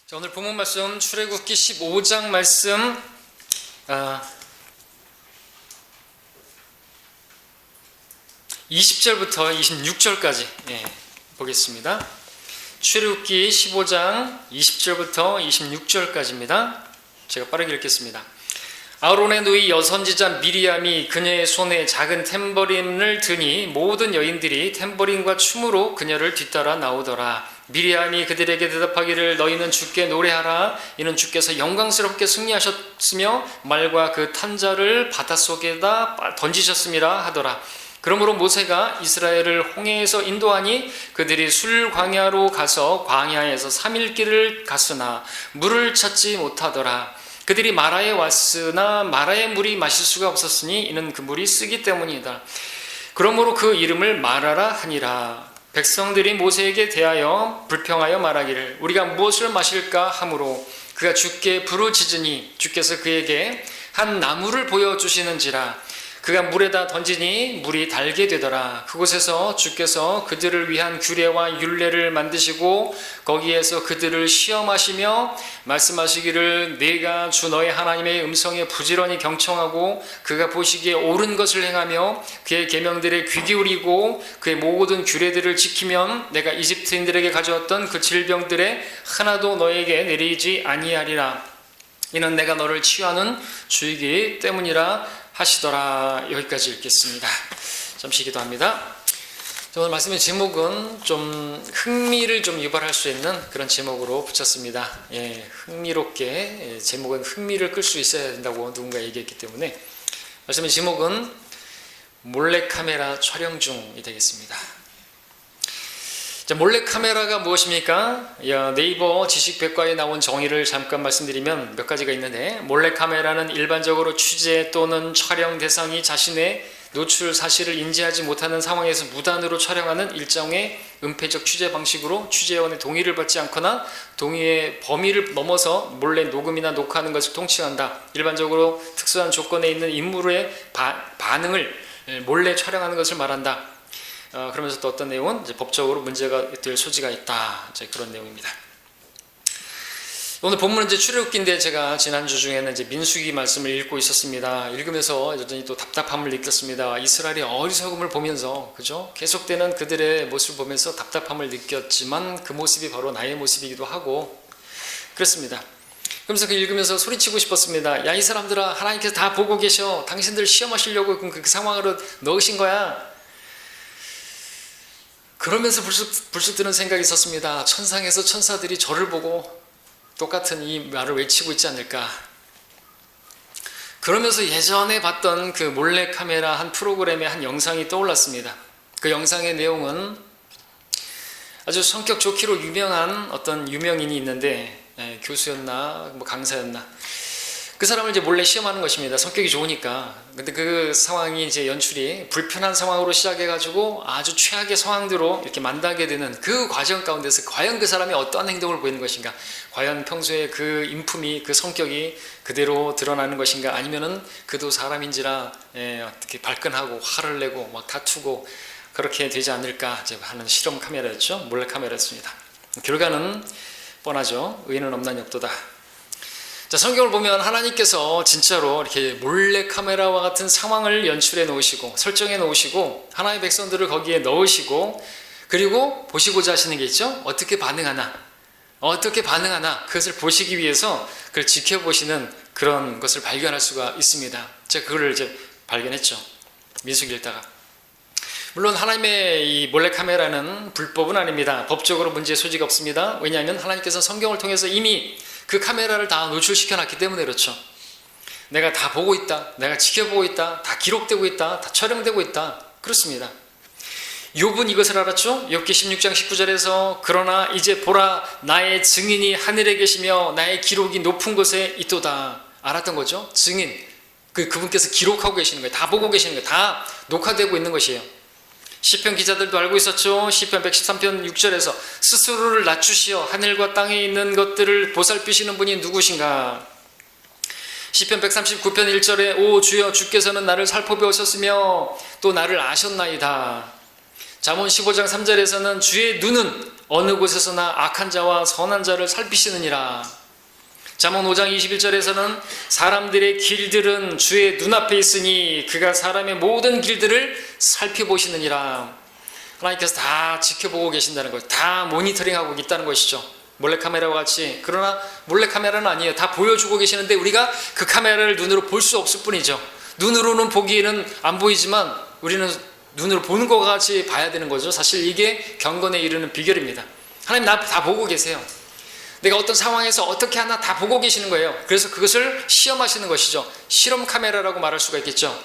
자, 오늘 본문 말씀 출애굽기 15장 말씀 20절부터 26절까지 보겠습니다. 출애굽기 15장 20절부터 26절까지입니다. 제가 빠르게 읽겠습니다. 아론의 누이 여선지자 미리암이 그녀의 손에 작은 탬버린을 드니 모든 여인들이 탬버린과 춤으로 그녀를 뒤따라 나오더라. 미리암이 그들에게 대답하기를 너희는 주께 노래하라. 이는 주께서 영광스럽게 승리하셨으며 말과 그 탄자를 바닷속에다 던지셨음이라 하더라. 그러므로 모세가 이스라엘을 홍해에서 인도하니 그들이 술 광야로 가서 광야에서 3일 길을 갔으나 물을 찾지 못하더라. 그들이 마라에 왔으나 마라의 물이 마실 수가 없었으니 이는 그 물이 쓰기 때문이다. 그러므로 그 이름을 마라라 하니라. 백성들이 모세에게 대하여 불평하여 말하기를 우리가 무엇을 마실까 하므로 그가 주께 부르짖으니 주께서 그에게 한 나무를 보여주시는지라. 그가 물에다 던지니 물이 달게 되더라. 그곳에서 주께서 그들을 위한 규례와 율례를 만드시고 거기에서 그들을 시험하시며 말씀하시기를 내가 주 너의 하나님의 음성에 부지런히 경청하고 그가 보시기에 옳은 것을 행하며 그의 계명들에 귀 기울이고 그의 모든 규례들을 지키면 내가 이집트인들에게 가져왔던 그 질병들에 하나도 너에게 내리지 아니하리라. 이는 내가 너를 치유하는 주이기 때문이라 하시더라. 여기까지 읽겠습니다. 잠시 기도합니다. 오늘 말씀의 제목은 좀 흥미를 좀 유발할 수 있는 그런 제목으로 붙였습니다. 흥미롭게 제목은 흥미를 끌 수 있어야 된다고 누군가 얘기했기 때문에 말씀의 제목은 몰래카메라 촬영 중이 되겠습니다. 자, 몰래카메라가 무엇입니까? 네이버 지식백과에 나온 정의를 잠깐 말씀드리면 몇 가지가 있는데 몰래카메라는 일반적으로 취재 또는 촬영 대상이 자신의 노출 사실을 인지하지 못하는 상황에서 무단으로 촬영하는 일종의 은폐적 취재 방식으로 취재원의 동의를 받지 않거나 동의의 범위를 넘어서 몰래 녹음이나 녹화하는 것을 통칭한다. 일반적으로 특수한 조건에 있는 인물의 반응을 몰래 촬영하는 것을 말한다. 그러면서 또 어떤 내용은 이제 법적으로 문제가 될 소지가 있다. 그런 내용입니다. 오늘 본문은 이제 출애굽기인데 제가 지난주 중에는 이제 민수기 말씀을 읽고 있었습니다. 읽으면서 여전히 또 답답함을 느꼈습니다. 이스라엘의 어리석음을 보면서, 그죠? 계속되는 그들의 모습을 보면서 답답함을 느꼈지만 그 모습이 바로 나의 모습이기도 하고 그렇습니다. 그러면서 그 읽으면서 소리치고 싶었습니다. 야, 이 사람들아, 하나님께서 다 보고 계셔. 당신들 시험하시려고 그 상황으로 넣으신 거야. 그러면서 불쑥 드는 생각이 있었습니다. 천상에서 천사들이 저를 보고 똑같은 이 말을 외치고 있지 않을까. 그러면서 예전에 봤던 그 몰래카메라 한 프로그램의 한 영상이 떠올랐습니다. 그 영상의 내용은 아주 성격 좋기로 유명한 어떤 유명인이 있는데 교수였나 뭐 강사였나 그 사람을 이제 몰래 시험하는 것입니다. 성격이 좋으니까. 근데 그 상황이 이제 연출이 불편한 상황으로 시작해가지고 아주 최악의 상황대로 이렇게 만나게 되는 그 과정 가운데서 과연 그 사람이 어떠한 행동을 보이는 것인가? 과연 평소에 그 인품이, 그 성격이 그대로 드러나는 것인가? 아니면은 그도 사람인지라 어떻게 발끈하고 화를 내고 막 다투고 그렇게 되지 않을까 하는 실험 카메라였죠. 몰래 카메라였습니다. 결과는 뻔하죠. 의인은 없나니 없도다. 자, 성경을 보면 하나님께서 진짜로 이렇게 몰래 카메라와 같은 상황을 연출해 놓으시고 설정해 놓으시고 하나님의 백성들을 거기에 넣으시고 그리고 보시고자 하시는 게 있죠. 어떻게 반응하나 그것을 보시기 위해서 그걸 지켜보시는 그런 것을 발견할 수가 있습니다. 제가 그걸 이제 발견했죠. 민수기 읽다가. 물론 하나님의 이 몰래카메라는 불법은 아닙니다. 법적으로 문제의 소지가 없습니다. 왜냐하면 하나님께서 성경을 통해서 이미 그 카메라를 다 노출시켜놨기 때문에 그렇죠. 내가 다 보고 있다. 내가 지켜보고 있다. 다 기록되고 있다. 다 촬영되고 있다. 그렇습니다. 욥은 이것을 알았죠. 욥기 16장 19절에서 그러나 이제 보라 나의 증인이 하늘에 계시며 나의 기록이 높은 곳에 있도다. 알았던 거죠. 증인. 그분께서 기록하고 계시는 거예요. 다 보고 계시는 거예요. 다 녹화되고 있는 것이에요. 시편 기자들도 알고 있었죠. 시편 113편 6절에서 스스로를 낮추시어 하늘과 땅에 있는 것들을 보살피시는 분이 누구신가. 시편 139편 1절에 오 주여 주께서는 나를 살펴보셨으며 또 나를 아셨나이다. 잠언 15장 3절에서는 주의 눈은 어느 곳에서나 악한 자와 선한 자를 살피시느니라. 잠언 5장 21절에서는 사람들의 길들은 주의 눈앞에 있으니 그가 사람의 모든 길들을 살펴보시느니라. 하나님께서 다 지켜보고 계신다는 것, 다 모니터링하고 있다는 것이죠. 몰래카메라와 같이. 그러나 몰래카메라는 아니에요. 다 보여주고 계시는데 우리가 그 카메라를 눈으로 볼 수 없을 뿐이죠. 눈으로는 보기에는 안 보이지만 우리는 눈으로 보는 것과 같이 봐야 되는 거죠. 사실 이게 경건에 이르는 비결입니다. 하나님 나 다 보고 계세요. 내가 어떤 상황에서 어떻게 하나 다 보고 계시는 거예요. 그래서 그것을 시험하시는 것이죠. 실험 카메라라고 말할 수가 있겠죠.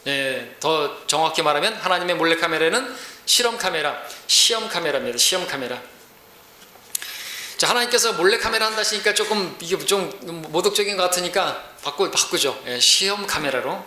예, 더 정확히 말하면 하나님의 몰래카메라는 실험 카메라, 시험 카메라입니다. 시험 카메라. 자, 하나님께서 몰래카메라 한다 하시니까 조금 이게 좀 모독적인 것 같으니까 바꾸죠. 예, 시험 카메라로.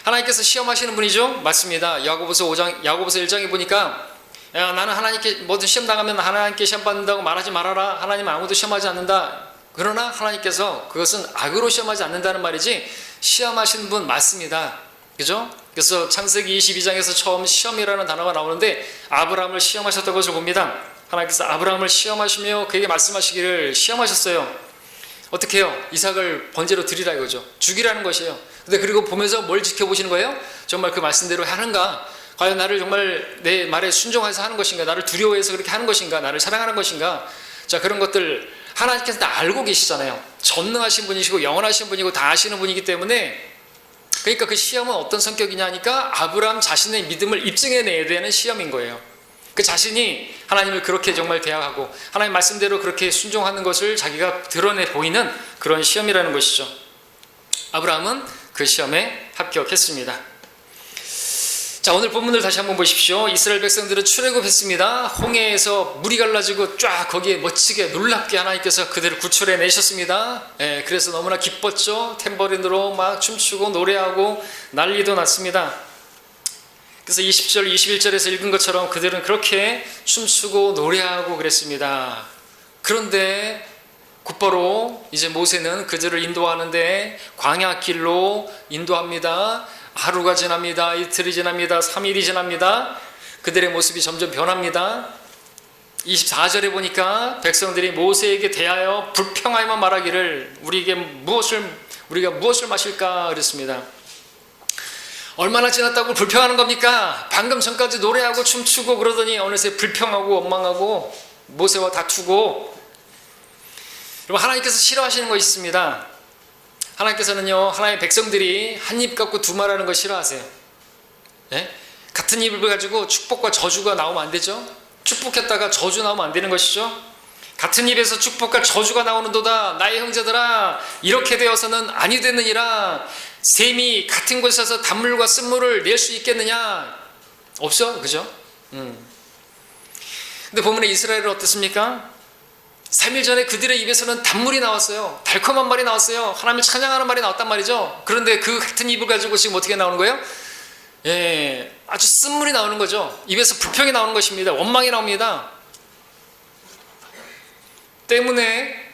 하나님께서 시험하시는 분이죠? 맞습니다. 야고보서 1장에 보니까 야, 나는 하나님께 뭐든 시험 당하면 하나님께 시험 받는다고 말하지 말아라. 하나님 아무도 시험하지 않는다. 그러나 하나님께서 그것은 악으로 시험하지 않는다는 말이지 시험하시는 분 맞습니다. 그죠? 그래서 창세기 22장에서 처음 시험이라는 단어가 나오는데 아브라함을 시험하셨던 것을 봅니다. 하나님께서 아브라함을 시험하시며 그에게 말씀하시기를 시험하셨어요. 어떻게 해요? 이삭을 번제로 드리라 이거죠. 죽이라는 것이에요. 근데 그리고 보면서 뭘 지켜보시는 거예요? 정말 그 말씀대로 하는가? 과연 나를 정말 내 말에 순종해서 하는 것인가? 나를 두려워해서 그렇게 하는 것인가? 나를 사랑하는 것인가? 자, 그런 것들 하나님께서 다 알고 계시잖아요. 전능하신 분이시고 영원하신 분이고 다 아시는 분이기 때문에 그러니까 그 시험은 어떤 성격이냐 하니까 아브라함 자신의 믿음을 입증해내야 되는 시험인 거예요. 그 자신이 하나님을 그렇게 정말 대하고 하나님 말씀대로 그렇게 순종하는 것을 자기가 드러내 보이는 그런 시험이라는 것이죠. 아브라함은 그 시험에 합격했습니다. 자, 오늘 본문을 다시 한번 보십시오. 이스라엘 백성들은 출애굽했습니다. 홍해에서 물이 갈라지고 쫙 거기에 멋지게 놀랍게 하나님께서 그들을 구출해 내셨습니다. 예, 그래서 너무나 기뻤죠. 탬버린으로 막 춤추고 노래하고 난리도 났습니다. 그래서 20절 21절에서 읽은 것처럼 그들은 그렇게 춤추고 노래하고 그랬습니다. 그런데 곧바로 이제 모세는 그들을 인도하는데 광야길로 인도합니다. 하루가 지납니다. 이틀이 지납니다. 3일이 지납니다. 그들의 모습이 점점 변합니다. 24절에 보니까 백성들이 모세에게 대하여 불평하여만 말하기를 우리가 무엇을 마실까 그랬습니다. 얼마나 지났다고 불평하는 겁니까? 방금 전까지 노래하고 춤추고 그러더니 어느새 불평하고 원망하고 모세와 다투고. 여러분, 하나님께서 싫어하시는 것이 있습니다. 하나님께서는요, 하나님의 백성들이 한 입 갖고 두 말하는 거 싫어하세요. 네? 같은 입을 가지고 축복과 저주가 나오면 안 되죠. 축복했다가 저주 나오면 안 되는 것이죠. 같은 입에서 축복과 저주가 나오는도다. 나의 형제들아, 이렇게 되어서는 아니 되느니라. 샘이 같은 곳에서 단물과 쓴물을 낼 수 있겠느냐? 없죠, 그죠? 근데 본문에 이스라엘은 어떻습니까? 3일 전에 그들의 입에서는 단물이 나왔어요. 달콤한 말이 나왔어요. 하나님을 찬양하는 말이 나왔단 말이죠. 그런데 그 같은 입을 가지고 지금 어떻게 나오는 거예요? 예, 아주 쓴물이 나오는 거죠. 입에서 불평이 나오는 것입니다. 원망이 나옵니다. 때문에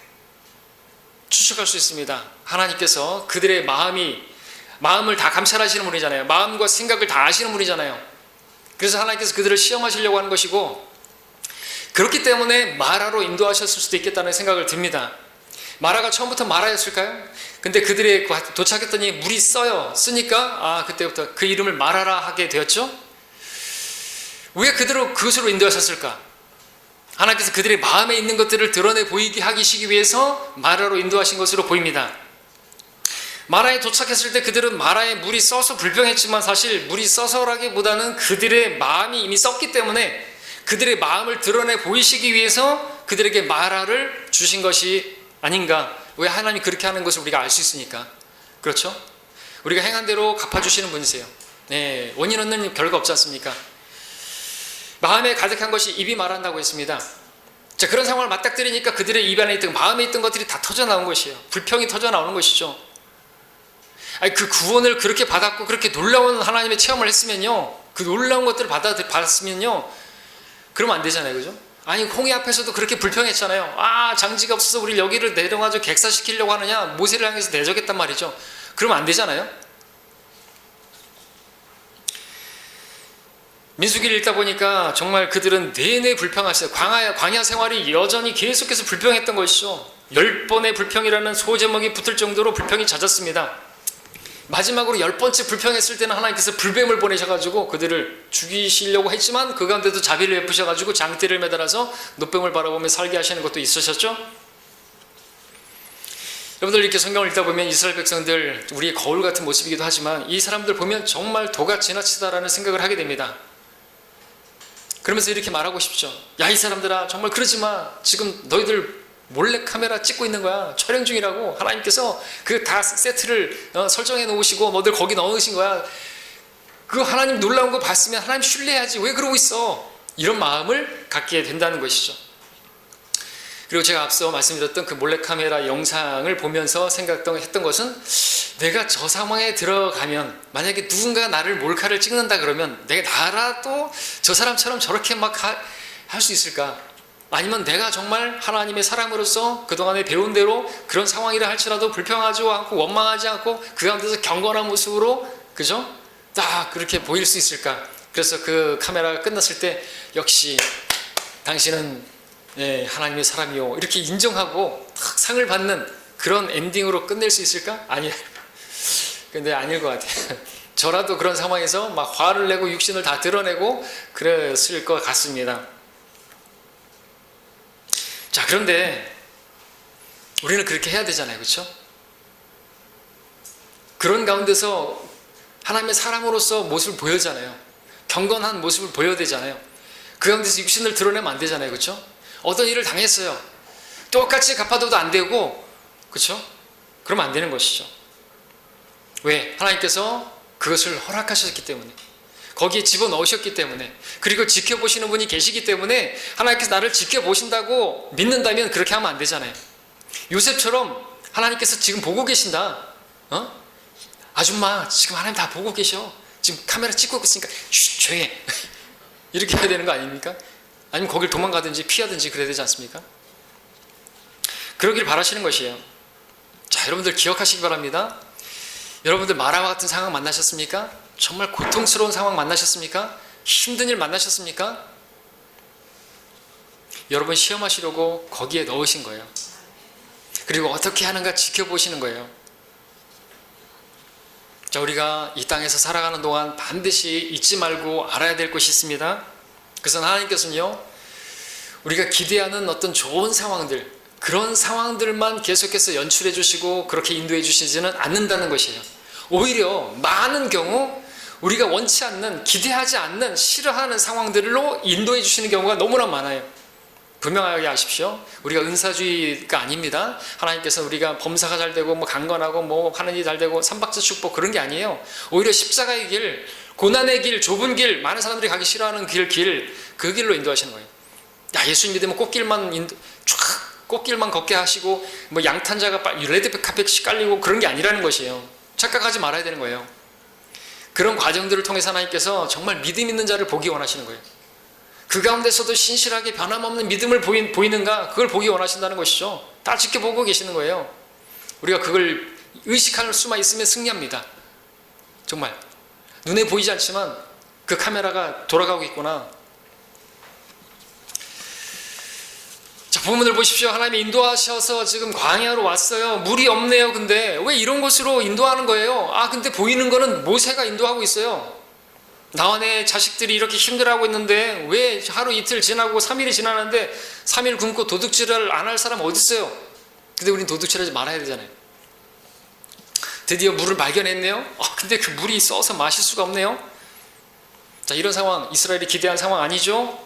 추측할 수 있습니다. 하나님께서 그들의 마음을 다 감찰하시는 분이잖아요. 마음과 생각을 다 아시는 분이잖아요. 그래서 하나님께서 그들을 시험하시려고 하는 것이고, 그렇기 때문에 마라로 인도하셨을 수도 있겠다는 생각을 듭니다. 마라가 처음부터 마라였을까요? 근데 그들이 도착했더니 물이 쓰니까 그때부터 그 이름을 마라라 하게 되었죠. 왜 그들을 그것으로 인도하셨을까? 하나님께서 그들의 마음에 있는 것들을 드러내 보이게 하시기 위해서 마라로 인도하신 것으로 보입니다. 마라에 도착했을 때 그들은 마라에 물이 써서 불평했지만 사실 물이 써서라기보다는 그들의 마음이 이미 썼기 때문에 그들의 마음을 드러내 보이시기 위해서 그들에게 마라를 주신 것이 아닌가. 왜? 하나님이 그렇게 하는 것을 우리가 알 수 있으니까. 그렇죠? 우리가 행한 대로 갚아주시는 분이세요. 네, 원인 없는 별거 없지 않습니까? 마음에 가득한 것이 입이 말한다고 했습니다. 자, 그런 상황을 맞닥뜨리니까 그들의 입 안에 있던 마음에 있던 것들이 다 터져 나온 것이에요. 불평이 터져 나오는 것이죠. 그 구원을 그렇게 받았고 그렇게 놀라운 하나님의 체험을 했으면요, 그 놀라운 것들을 받았으면요, 그러면 안 되잖아요, 그죠? 아니, 홍해 앞에서도 그렇게 불평했잖아요. 장지가 없어서 우리 여기를 내려가지고 객사시키려고 하느냐, 모세를 향해서 대적했단 말이죠. 그러면 안 되잖아요. 민수기를 읽다 보니까 정말 그들은 내내 불평하셨어요. 광야 생활이 여전히 계속해서 불평했던 것이죠. 10번의 불평이라는 소제목이 붙을 정도로 불평이 잦았습니다. 마지막으로 10번째 불평했을 때는 하나님께서 불뱀을 보내셔가지고 그들을 죽이시려고 했지만 그 가운데도 자비를 베푸셔가지고 장대를 매달아서 노뱀을 바라보며 살게 하시는 것도 있으셨죠. 여러분들 이렇게 성경을 읽다 보면 이스라엘 백성들, 우리의 거울 같은 모습이기도 하지만 이 사람들 보면 정말 도가 지나치다라는 생각을 하게 됩니다. 그러면서 이렇게 말하고 싶죠. 야, 이 사람들아, 정말 그러지 마. 지금 너희들 몰래 카메라 찍고 있는 거야. 촬영 중이라고. 하나님께서 그 다 세트를 설정해 놓으시고 너희들 거기 넣으신 거야. 그 하나님 놀라운 거 봤으면 하나님 신뢰해야지. 왜 그러고 있어? 이런 마음을 갖게 된다는 것이죠. 그리고 제가 앞서 말씀드렸던 그 몰래카메라 영상을 보면서 생각했던 것은, 내가 저 상황에 들어가면 만약에 누군가 나를 몰카를 찍는다 그러면 내가 나라도 저 사람처럼 저렇게 막 할 수 있을까? 아니면 내가 정말 하나님의 사람으로서 그동안에 배운 대로 그런 상황이라 할지라도 불평하지 않고 원망하지 않고 그 가운데서 경건한 모습으로, 그죠? 딱 그렇게 보일 수 있을까? 그래서 그 카메라가 끝났을 때 역시 당신은 하나님의 사람이요, 이렇게 인정하고 딱 상을 받는 그런 엔딩으로 끝낼 수 있을까? 아니에요. 근데 아닐 것 같아요. 저라도 그런 상황에서 막 화를 내고 육신을 다 드러내고 그랬을 것 같습니다. 자, 그런데 우리는 그렇게 해야 되잖아요, 그렇죠? 그런 가운데서 하나님의 사람으로서 모습을 보여잖아요. 경건한 모습을 보여야 되잖아요. 그 가운데서 육신을 드러내면 안 되잖아요, 그렇죠? 어떤 일을 당했어요. 똑같이 갚아도 안 되고, 그렇죠? 그러면 안 되는 것이죠. 왜? 하나님께서 그것을 허락하셨기 때문에, 거기에 집어넣으셨기 때문에, 그리고 지켜보시는 분이 계시기 때문에 하나님께서 나를 지켜보신다고 믿는다면 그렇게 하면 안 되잖아요. 요셉처럼 하나님께서 지금 보고 계신다. 아줌마, 지금 하나님 다 보고 계셔. 지금 카메라 찍고 있으니까 쉿, 조용해. 이렇게 해야 되는 거 아닙니까? 아니면 거길 도망가든지 피하든지 그래야 되지 않습니까? 그러길 바라시는 것이에요. 자, 여러분들 기억하시기 바랍니다. 여러분들 마라와 같은 상황 만나셨습니까? 정말 고통스러운 상황 만나셨습니까? 힘든 일 만나셨습니까? 여러분 시험하시려고 거기에 넣으신 거예요. 그리고 어떻게 하는가 지켜보시는 거예요. 자, 우리가 이 땅에서 살아가는 동안 반드시 잊지 말고 알아야 될 것이 있습니다. 그래서 하나님께서는요, 우리가 기대하는 어떤 좋은 상황들, 그런 상황들만 계속해서 연출해 주시고 그렇게 인도해 주시지는 않는다는 것이에요. 오히려 많은 경우 우리가 원치 않는, 기대하지 않는, 싫어하는 상황들로 인도해 주시는 경우가 너무나 많아요. 분명하게 아십시오. 우리가 은사주의가 아닙니다. 하나님께서 우리가 범사가 잘 되고 강건하고 하는 일이 잘 되고 삼박자 축복 그런 게 아니에요. 오히려 십자가의 길, 고난의 길, 좁은 길, 많은 사람들이 가기 싫어하는 길, 그 길로 인도하시는 거예요. 야, 예수님 믿으면 꽃길만 걷게 하시고 양탄자가 레드 카펫이 깔리고 그런 게 아니라는 것이에요. 착각하지 말아야 되는 거예요. 그런 과정들을 통해서 하나님께서 정말 믿음 있는 자를 보기 원하시는 거예요. 그 가운데서도 신실하게 변함없는 믿음을 보이는가, 그걸 보기 원하신다는 것이죠. 다 지켜보고 계시는 거예요. 우리가 그걸 의식할 수만 있으면 승리합니다. 정말 눈에 보이지 않지만 그 카메라가 돌아가고 있구나. 자, 본문을 보십시오. 하나님이 인도하셔서 지금 광야로 왔어요. 물이 없네요. 근데 왜 이런 곳으로 인도하는 거예요? 근데 보이는 거는 모세가 인도하고 있어요. 나와 내 자식들이 이렇게 힘들어하고 있는데 왜 하루 이틀 지나고 3일이 지나는데 3일 굶고 도둑질을 안 할 사람 어디 있어요? 근데 우린 도둑질하지 말아야 되잖아요. 드디어 물을 발견했네요. 근데 그 물이 써서 마실 수가 없네요. 자, 이런 상황, 이스라엘이 기대한 상황 아니죠?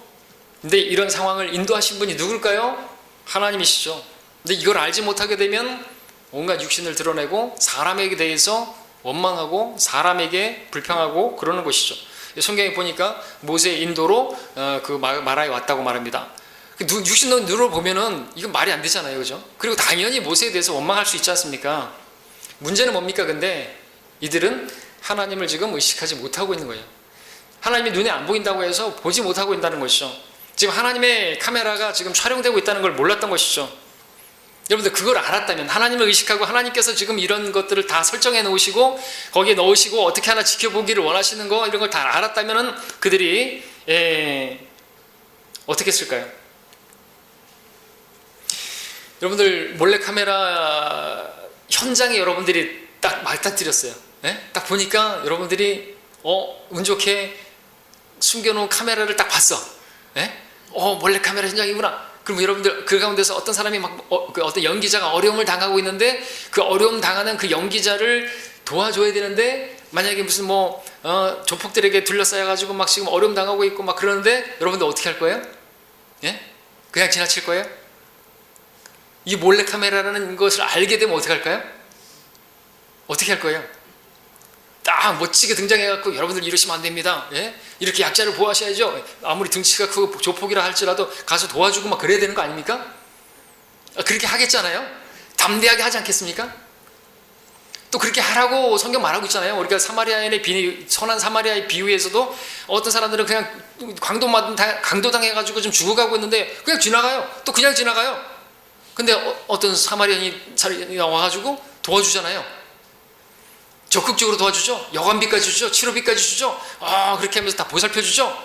근데 이런 상황을 인도하신 분이 누굴까요? 하나님이시죠. 근데 이걸 알지 못하게 되면 온갖 육신을 드러내고 사람에게 대해서 원망하고 사람에게 불평하고 그러는 것이죠. 성경에 보니까 모세의 인도로 그 마라에 왔다고 말합니다. 육신의 눈으로 보면은 이건 말이 안 되잖아요, 그죠? 그리고 당연히 모세에 대해서 원망할 수 있지 않습니까? 문제는 뭡니까? 근데 이들은 하나님을 지금 의식하지 못하고 있는 거예요. 하나님이 눈에 안 보인다고 해서 보지 못하고 있다는 것이죠. 지금 하나님의 카메라가 지금 촬영되고 있다는 걸 몰랐던 것이죠. 여러분들 그걸 알았다면, 하나님을 의식하고 하나님께서 지금 이런 것들을 다 설정해 놓으시고 거기에 넣으시고 어떻게 하나 지켜보기를 원하시는 거, 이런 걸 다 알았다면 그들이 어떻게 했을까요? 여러분들 몰래카메라 현장에 여러분들이 딱 맞닥뜨렸어요. 딱 보니까 여러분들이 운 좋게 숨겨놓은 카메라를 딱 봤어. 몰래카메라 현장이구나. 그럼 여러분들 그 가운데서 어떤 사람이 어떤 연기자가 어려움을 당하고 있는데, 그 어려움 당하는 그 연기자를 도와줘야 되는데, 만약에 무슨 조폭들에게 둘러싸여가지고 막 지금 어려움 당하고 있고 막 그러는데, 여러분들 어떻게 할 거예요? 그냥 지나칠 거예요? 이 몰래카메라라는 것을 알게 되면 어떻게 할까요? 어떻게 할 거예요? 딱 멋지게 등장해갖고 여러분들 이러시면 안 됩니다. 이렇게 약자를 보호하셔야죠. 아무리 등치가 크고 조폭이라 할지라도 가서 도와주고 막 그래야 되는 거 아닙니까? 그렇게 하겠잖아요. 담대하게 하지 않겠습니까? 또 그렇게 하라고 성경 말하고 있잖아요. 우리가 선한 사마리아의 비유에서도 어떤 사람들은 그냥 강도당해가지고 좀 죽어가고 있는데 그냥 지나가요. 또 그냥 지나가요. 근데 어떤 사마리아인이 와가지고 도와주잖아요. 적극적으로 도와주죠. 여관비까지 주죠. 치료비까지 주죠. 그렇게 하면서 다 보살펴 주죠.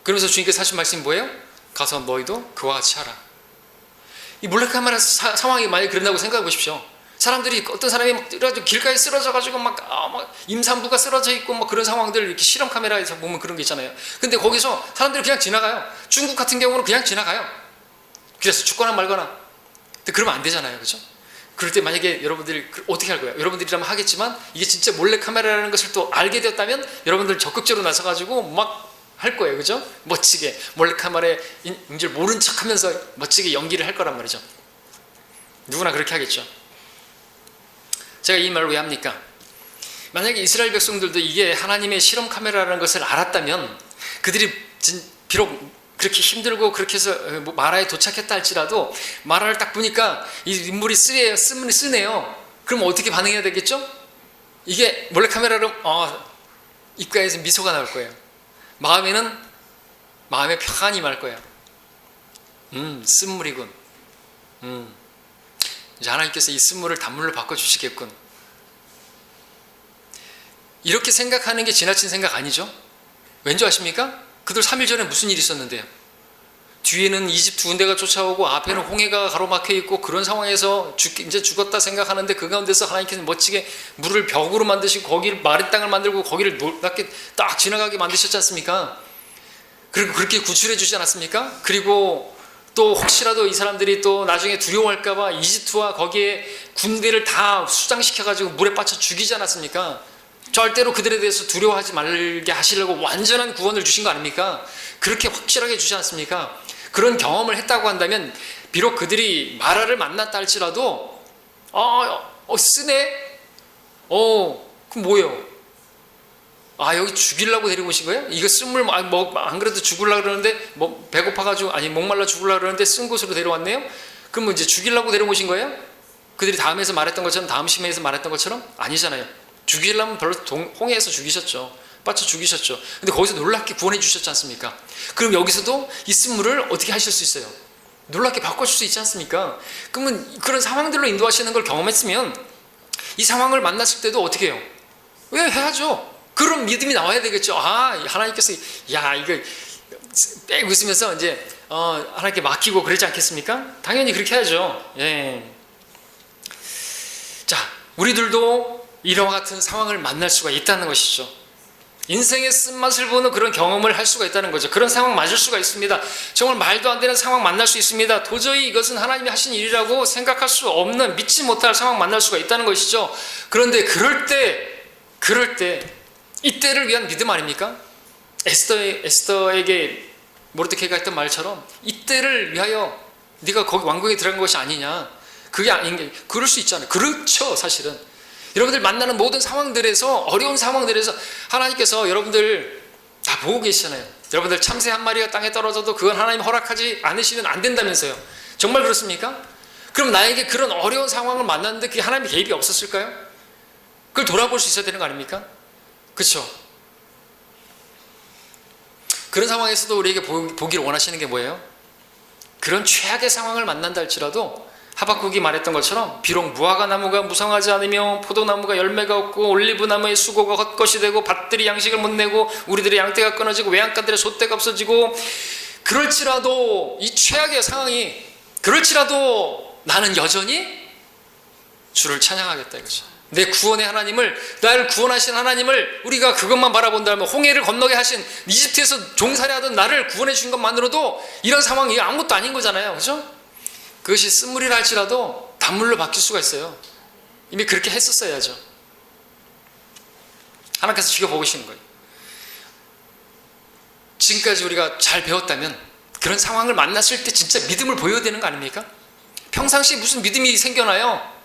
그러면서 주님께서 하신 말씀이 뭐예요? 가서 너희도 그와 같이 하라. 이 몰래카메라 상황이 만약에 그런다고 생각해 보십시오. 사람들이, 어떤 사람이 막 길가에 쓰러져 가지고 막 임산부가 쓰러져 있고 막 그런 상황들 이렇게 실험 카메라에서 보면 그런 게 있잖아요. 근데 거기서 사람들이 그냥 지나가요. 중국 같은 경우는 그냥 지나가요. 그래서 죽거나 말거나. 근데 그러면 안 되잖아요. 그렇죠? 그럴 때 만약에 여러분들이 어떻게 할 거예요? 여러분들이라면 하겠지만 이게 진짜 몰래카메라라는 것을 또 알게 되었다면 여러분들 적극적으로 나서가지고 막 할 거예요. 그죠? 멋지게 몰래카메라인 줄 모른 척 하면서 멋지게 연기를 할 거란 말이죠. 누구나 그렇게 하겠죠. 제가 이 말을 왜 합니까? 만약에 이스라엘 백성들도 이게 하나님의 실험 카메라라는 것을 알았다면 그들이 비록 그렇게 힘들고 그렇게 해서 마라에 도착했다 할지라도 마라를 딱 보니까 이 인물이 쓰네요. 그럼 어떻게 반응해야 되겠죠? 이게 몰래카메라로 입가에서 미소가 나올 거예요. 마음에 평안이 말 거예요. 쓴물이군. 이제 하나님께서 이 쓴물을 단물로 바꿔주시겠군. 이렇게 생각하는 게 지나친 생각 아니죠? 왠지 아십니까? 그들 3일 전에 무슨 일이 있었는데요? 뒤에는 이집 두 군대가 쫓아오고 앞에는 홍해가 가로막혀 있고 그런 상황에서 이제 죽었다 생각하는데 그 가운데서 하나님께서 멋지게 물을 벽으로 만드시고 거기를 마른 땅을 만들고 거기를 놀랍게 딱 지나가게 만드셨지 않습니까? 그리고 그렇게 구출해 주지 않았습니까? 그리고 또 혹시라도 이 사람들이 또 나중에 두려워할까봐 이집트와 거기에 군대를 다 수장시켜가지고 물에 빠져 죽이지 않았습니까? 절대로 그들에 대해서 두려워하지 말게 하시려고 완전한 구원을 주신 거 아닙니까? 그렇게 확실하게 주지 않습니까? 그런 경험을 했다고 한다면 비록 그들이 마라를 만났다 할지라도 쓰네? 그럼 뭐예요? 여기 죽이려고 데리고 오신 거예요? 이거 쓴물 안 그래도 죽으려고 그러는데 배고파가지고 목말라 죽으려고 그러는데 쓴 곳으로 데려왔네요? 그럼 이제 죽이려고 데리고 오신 거예요? 그들이 다음에서 말했던 것처럼, 다음 시간에서 말했던 것처럼 아니잖아요. 죽이려면 별로 홍해에서 죽이셨죠. 빠져 죽이셨죠. 근데 거기서 놀랍게 구원해 주셨지 않습니까? 그럼 여기서도 이 쓴물을 어떻게 하실 수 있어요? 놀랍게 바꿔줄 수 있지 않습니까? 그러면 그런 상황들로 인도하시는 걸 경험했으면 이 상황을 만났을 때도 어떻게 해요? 왜 해야죠? 그런 믿음이 나와야 되겠죠. 하나님께서 이거 빽 웃으면서 이제 하나님께 맡기고 그러지 않겠습니까? 당연히 그렇게 해야죠. 자, 우리들도 이와 같은 상황을 만날 수가 있다는 것이죠. 인생의 쓴맛을 보는 그런 경험을 할 수가 있다는 거죠. 그런 상황 맞을 수가 있습니다. 정말 말도 안 되는 상황 만날 수 있습니다. 도저히 이것은 하나님이 하신 일이라고 생각할 수 없는, 믿지 못할 상황 만날 수가 있다는 것이죠. 그런데 그럴 때 이때를 위한 믿음 아닙니까? 에스더에게 모르드케이가 했던 말처럼 이때를 위하여 네가 거기 왕궁에 들어간 것이 아니냐. 그게 그럴 수 있잖아요. 그렇죠. 사실은 여러분들 만나는 모든 상황들에서, 어려운 상황들에서 하나님께서 여러분들 다 보고 계시잖아요. 여러분들 참새 한 마리가 땅에 떨어져도 그건 하나님 허락하지 않으시면 안 된다면서요. 정말 그렇습니까? 그럼 나에게 그런 어려운 상황을 만났는데 그게 하나님의 개입이 없었을까요? 그걸 돌아볼 수 있어야 되는 거 아닙니까? 그렇죠? 그런 상황에서도 우리에게 보기를 원하시는 게 뭐예요? 그런 최악의 상황을 만난다 할지라도 하박국이 말했던 것처럼 비록 무화과 나무가 무성하지 않으며 포도나무가 열매가 없고 올리브나무의 수고가 헛것이 되고 밭들이 양식을 못 내고 우리들의 양떼가 끊어지고 외양간들의 솥대가 없어지고 그럴지라도 이 최악의 상황이 그럴지라도 나는 여전히 주를 찬양하겠다 이거죠. 내 구원의 하나님을, 나를 구원하신 하나님을 우리가 그것만 바라본다면 홍해를 건너게 하신 이집트에서 종살이하던 나를 구원해 주신 것만으로도 이런 상황이 아무것도 아닌 거잖아요. 그렇죠? 그것이 쓴물이라 할지라도 단물로 바뀔 수가 있어요. 이미 그렇게 했었어야죠. 하나님께서 지켜보고 계시는 거예요. 지금까지 우리가 잘 배웠다면 그런 상황을 만났을 때 진짜 믿음을 보여야 되는 거 아닙니까? 평상시에 무슨 믿음이 생겨나요?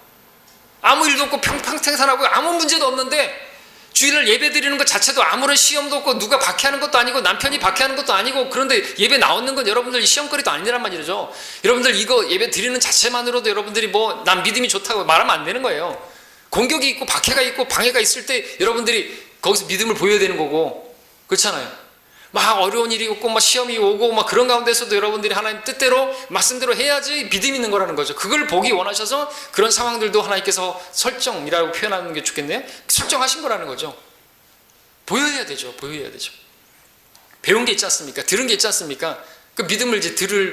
아무 일도 없고 평평생산하고 아무 문제도 없는데 주일날 예배 드리는 것 자체도 아무런 시험도 없고 누가 박해하는 것도 아니고 남편이 박해하는 것도 아니고 그런데 예배 나오는 건 여러분들 시험거리도 아니란 말이죠. 여러분들 이거 예배 드리는 자체만으로도 여러분들이 뭐 난 믿음이 좋다고 말하면 안 되는 거예요. 공격이 있고 박해가 있고 방해가 있을 때 여러분들이 거기서 믿음을 보여야 되는 거고 그렇잖아요. 막 어려운 일이 없고 막 시험이 오고 막 그런 가운데서도 여러분들이 하나님 뜻대로 말씀대로 해야지 믿음이 있는 거라는 거죠. 그걸 보기 원하셔서 그런 상황들도 하나님께서 설정이라고 표현하는 게 좋겠네요. 설정하신 거라는 거죠. 보여야 되죠. 보여야 되죠. 배운 게 있지 않습니까? 들은 게 있지 않습니까? 그 믿음을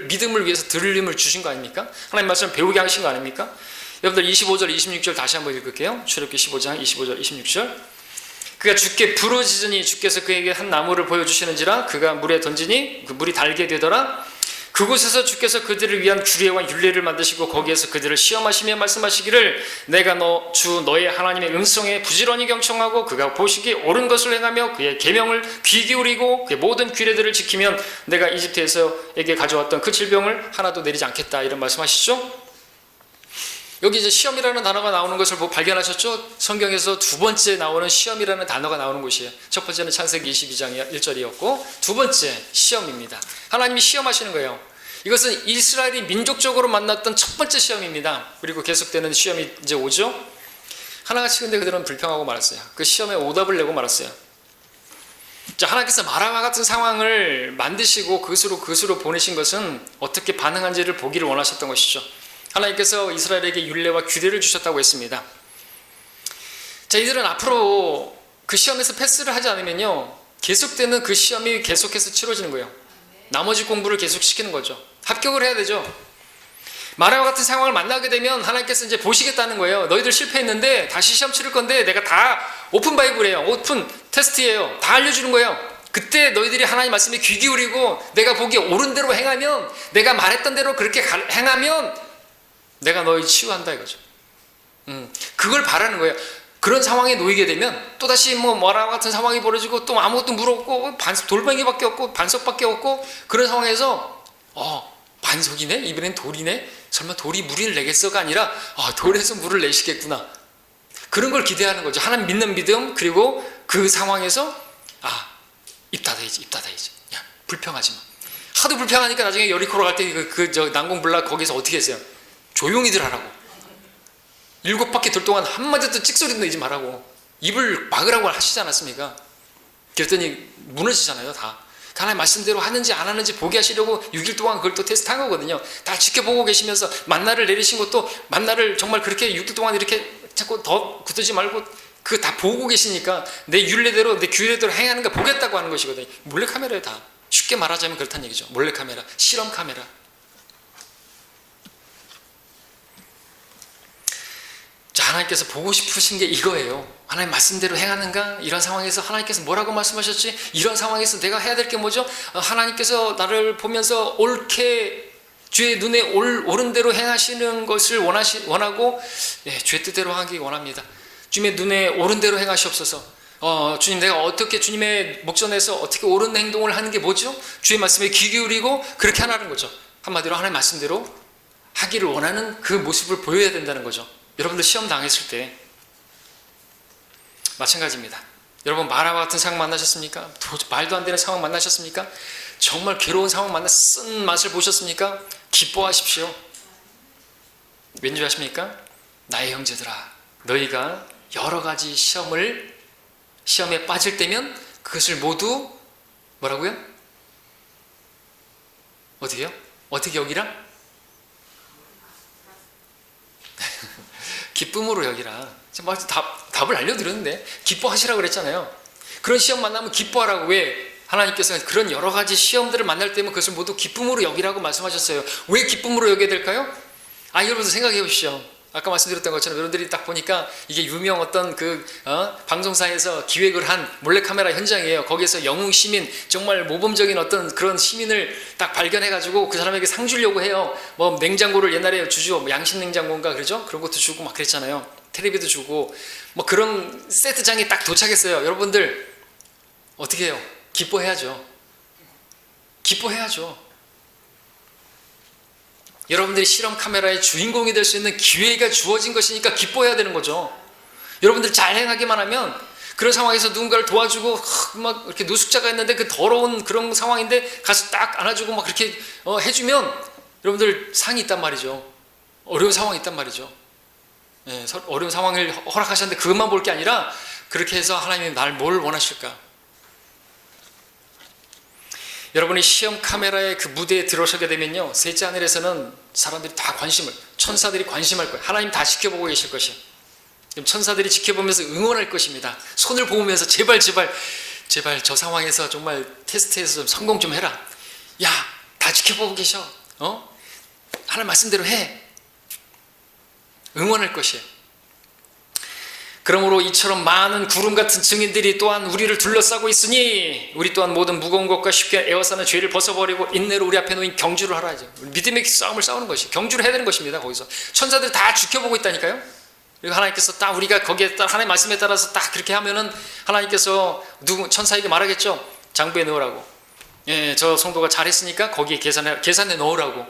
믿음을 위해서 들림을 주신 거 아닙니까? 하나님 말씀 배우게 하신 거 아닙니까? 여러분들 25절 26절 다시 한번 읽을게요. 출애굽기 15장 25절 26절. 그가 주께 부르짖으니 주께서 그에게 한 나무를 보여주시는지라 그가 물에 던지니 그 물이 달게 되더라. 그곳에서 주께서 그들을 위한 규례와 율례를 만드시고 거기에서 그들을 시험하시며 말씀하시기를 내가 너의 하나님의 음성에 부지런히 경청하고 그가 보시기 옳은 것을 행하며 그의 계명을 귀 기울이고 그의 모든 규례들을 지키면 내가 이집트에서에게 가져왔던 그 질병을 하나도 내리지 않겠다 이런 말씀하시죠. 여기 이제 시험이라는 단어가 나오는 것을 발견하셨죠? 성경에서 두 번째 나오는 시험이라는 단어가 나오는 곳이에요. 첫 번째는 창세기 22장 1절이었고 두 번째 시험입니다. 하나님이 시험하시는 거예요. 이것은 이스라엘이 민족적으로 만났던 첫 번째 시험입니다. 그리고 계속되는 시험이 이제 오죠. 하나같이 근데 그들은 불평하고 말았어요. 그 시험에 오답을 내고 말았어요. 자, 하나님께서 마라와 같은 상황을 만드시고 그것으로 보내신 것은 어떻게 반응한지를 보기를 원하셨던 것이죠. 하나님께서 이스라엘에게 율례와 규례를 주셨다고 했습니다. 자, 이들은 앞으로 그 시험에서 패스를 하지 않으면요 계속되는 그 시험이 계속해서 치러지는 거예요. 나머지 공부를 계속 시키는 거죠. 합격을 해야 되죠. 마라와 같은 상황을 만나게 되면 하나님께서 이제 보시겠다는 거예요. 너희들 실패했는데 다시 시험 치를 건데 내가 다 오픈 바이블이에요. 오픈 테스트예요. 다 알려주는 거예요. 그때 너희들이 하나님 말씀에 귀 기울이고 내가 보기에 옳은 대로 행하면 내가 말했던 대로 그렇게 행하면 내가 너희 치유한다 이거죠. 그걸 바라는 거예요. 그런 상황에 놓이게 되면 또다시 뭐라와 같은 상황이 벌어지고 또 아무것도 물 없고 돌멩이밖에 없고 반석밖에 없고 그런 상황에서 반석이네? 이번엔 돌이네? 설마 돌이 물을 내겠어가 아니라 돌에서 물을 내시겠구나. 그런 걸 기대하는 거죠. 하나님 믿는 믿음 그리고 그 상황에서 입 닫아야지. 야 불평하지 마. 하도 불평하니까 나중에 여리코로 갈 때 난공불락 거기서 어떻게 했어요? 조용히들 하라고. 7바퀴 돌 동안 한마디도 찍소리도 내지 말라고 입을 막으라고 하시지 않았습니까? 그랬더니 무너지잖아요. 다 하나님 말씀대로 하는지 안 하는지 보게 하시려고 6일 동안 그걸 또 테스트한 거거든요. 다 지켜보고 계시면서 만나를 내리신 것도 만나를 정말 그렇게 6일 동안 이렇게 자꾸 더 굳지 말고 그거 다 보고 계시니까 내 율례대로 내 규례대로 행하는 거 보겠다고 하는 것이거든요. 몰래카메라에 다 쉽게 말하자면 그렇다는 얘기죠. 몰래카메라, 실험카메라. 자, 하나님께서 보고 싶으신 게 이거예요. 하나님 말씀대로 행하는가? 이런 상황에서 하나님께서 뭐라고 말씀하셨지? 이런 상황에서 내가 해야 될 게 뭐죠? 하나님께서 나를 보면서 옳게 주의 눈에 옳은 대로 행하시는 것을 원하고 주의 뜻대로 하기 원합니다. 주님의 눈에 옳은 대로 행하시옵소서. 주님 내가 어떻게 주님의 목전에서 어떻게 옳은 행동을 하는 게 뭐죠? 주의 말씀에 귀 기울이고 그렇게 하라는 거죠. 한마디로 하나님 말씀대로 하기를 원하는 그 모습을 보여야 된다는 거죠. 여러분들 시험 당했을 때 마찬가지입니다. 여러분 마라와 같은 상황 만나셨습니까? 말도 안 되는 상황 만나셨습니까? 정말 괴로운 상황 쓴 맛을 보셨습니까? 기뻐하십시오. 왠지 아십니까? 나의 형제들아 너희가 여러 가지 시험에 빠질 때면 그것을 모두 뭐라고요? 어떻게 여기라? 기쁨으로 여기라. 제가 답을 알려드렸는데 기뻐하시라고 그랬잖아요. 그런 시험 만나면 기뻐하라고. 왜? 하나님께서 그런 여러 가지 시험들을 만날 때면 그것을 모두 기쁨으로 여기라고 말씀하셨어요. 왜 기쁨으로 여겨야 될까요? 여러분들 생각해 보십시오. 아까 말씀드렸던 것처럼 여러분들이 딱 보니까 이게 유명 어떤 방송사에서 기획을 한 몰래카메라 현장이에요. 거기에서 영웅 시민, 정말 모범적인 어떤 그런 시민을 딱 발견해가지고 그 사람에게 상 주려고 해요. 뭐 냉장고를 옛날에 주죠. 뭐 양심 냉장고인가 그러죠? 그런 것도 주고 막 그랬잖아요. 텔레비도 주고 뭐 그런 세트장이 딱 도착했어요. 여러분들 어떻게 해요? 기뻐해야죠. 기뻐해야죠. 여러분들이 실험 카메라의 주인공이 될 수 있는 기회가 주어진 것이니까 기뻐해야 되는 거죠. 여러분들 잘 행하기만 하면 그런 상황에서 누군가를 도와주고 막 이렇게 노숙자가 있는데 그 더러운 그런 상황인데 가서 딱 안아주고 막 그렇게 해주면 여러분들 상이 있단 말이죠. 어려운 상황이 있단 말이죠. 예, 어려운 상황을 허락하셨는데 그것만 볼 게 아니라 그렇게 해서 하나님이 날 뭘 원하실까? 여러분이 시험 카메라의 그 무대에 들어서게 되면요, 셋째 하늘에서는 사람들이 다 천사들이 관심할 거예요. 하나님 다 지켜보고 계실 것이에요. 그럼 천사들이 지켜보면서 응원할 것입니다. 손을 보면서 제발 저 상황에서 정말 테스트에서 좀 성공 좀 해라. 야, 다 지켜보고 계셔. 하나님 말씀대로 해. 응원할 것이에요. 그러므로 이처럼 많은 구름 같은 증인들이 또한 우리를 둘러싸고 있으니 우리 또한 모든 무거운 것과 쉽게 에워싸는 죄를 벗어버리고 인내로 우리 앞에 놓인 경주를 하라 하죠. 믿음의 싸움을 싸우는 것이 경주를 해야 되는 것입니다. 거기서 천사들이 다 지켜보고 있다니까요. 그리고 하나님께서 딱 우리가 거기에 따라 하나님 말씀에 따라서 딱 그렇게 하면은 하나님께서 천사에게 말하겠죠. 장부에 넣으라고. 예, 저 성도가 잘했으니까 거기에 계산에 넣으라고.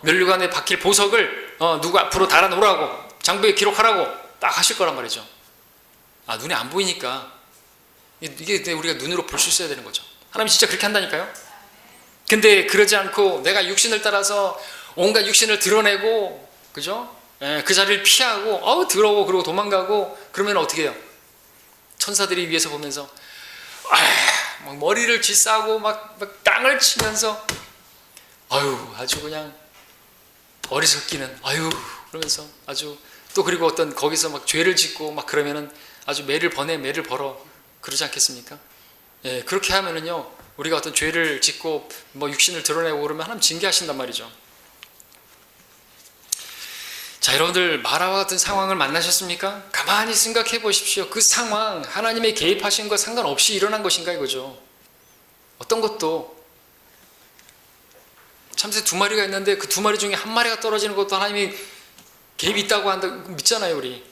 면류관에 박힐 보석을 누구 앞으로 달아 놓으라고. 장부에 기록하라고. 딱 하실 거란 말이죠. 눈에 안 보이니까 이게 우리가 눈으로 볼 수 있어야 되는 거죠. 하나님 진짜 그렇게 한다니까요. 근데 그러지 않고 내가 육신을 따라서 온갖 육신을 드러내고, 그죠? 그 자리를 피하고 더러워 그러고 도망가고 그러면 어떻게 해요? 천사들이 위에서 보면서 막 머리를 쥐싸고 막 땅을 치면서 아주 그냥 어리석기는 그러면서 아주 또 그리고 거기서 막 죄를 짓고 막 그러면은 아주 매를 벌어 그러지 않겠습니까? 예, 그렇게 하면은요 우리가 어떤 죄를 짓고 뭐 육신을 드러내고 그러면 하나님 징계하신단 말이죠. 자, 여러분들 마라와 같은 상황을 만나셨습니까? 가만히 생각해 보십시오. 그 상황 하나님의 개입하신 것 상관없이 일어난 것인가 이거죠. 어떤 것도 참새 2마리가 있는데 그 2마리 중에 1마리가 떨어지는 것도 하나님이 개입이 있다고 믿잖아요, 우리.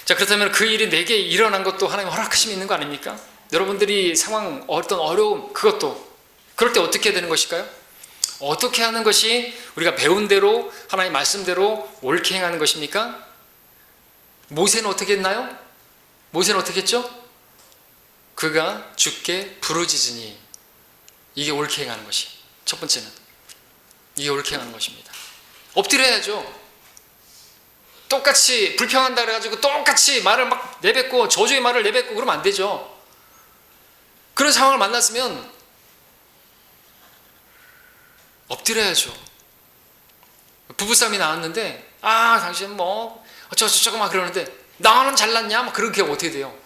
자, 그렇다면 그 일이 내게 일어난 것도 하나님 허락하심이 있는 거 아닙니까? 여러분들이 어떤 어려움, 그것도 그럴 때 어떻게 되는 것일까요? 어떻게 하는 것이 우리가 배운 대로 하나님 말씀대로 옳게 행하는 것입니까? 모세는 어떻게 했나요? 모세는 어떻게 했죠? 그가 주께 부르짖으니. 이게 옳게 행하는 것이 첫 번째는 이게 옳게 행하는 것입니다. 엎드려야죠. 똑같이 불평한다 그래가지고 똑같이 말을 막 내뱉고 저주의 말을 내뱉고 그러면 안 되죠. 그런 상황을 만났으면 엎드려야죠. 부부싸움이 나왔는데 당신 뭐 어쩌고저쩌고 막 그러는데 나는 잘났냐? 막 그렇게 어떻게 돼요?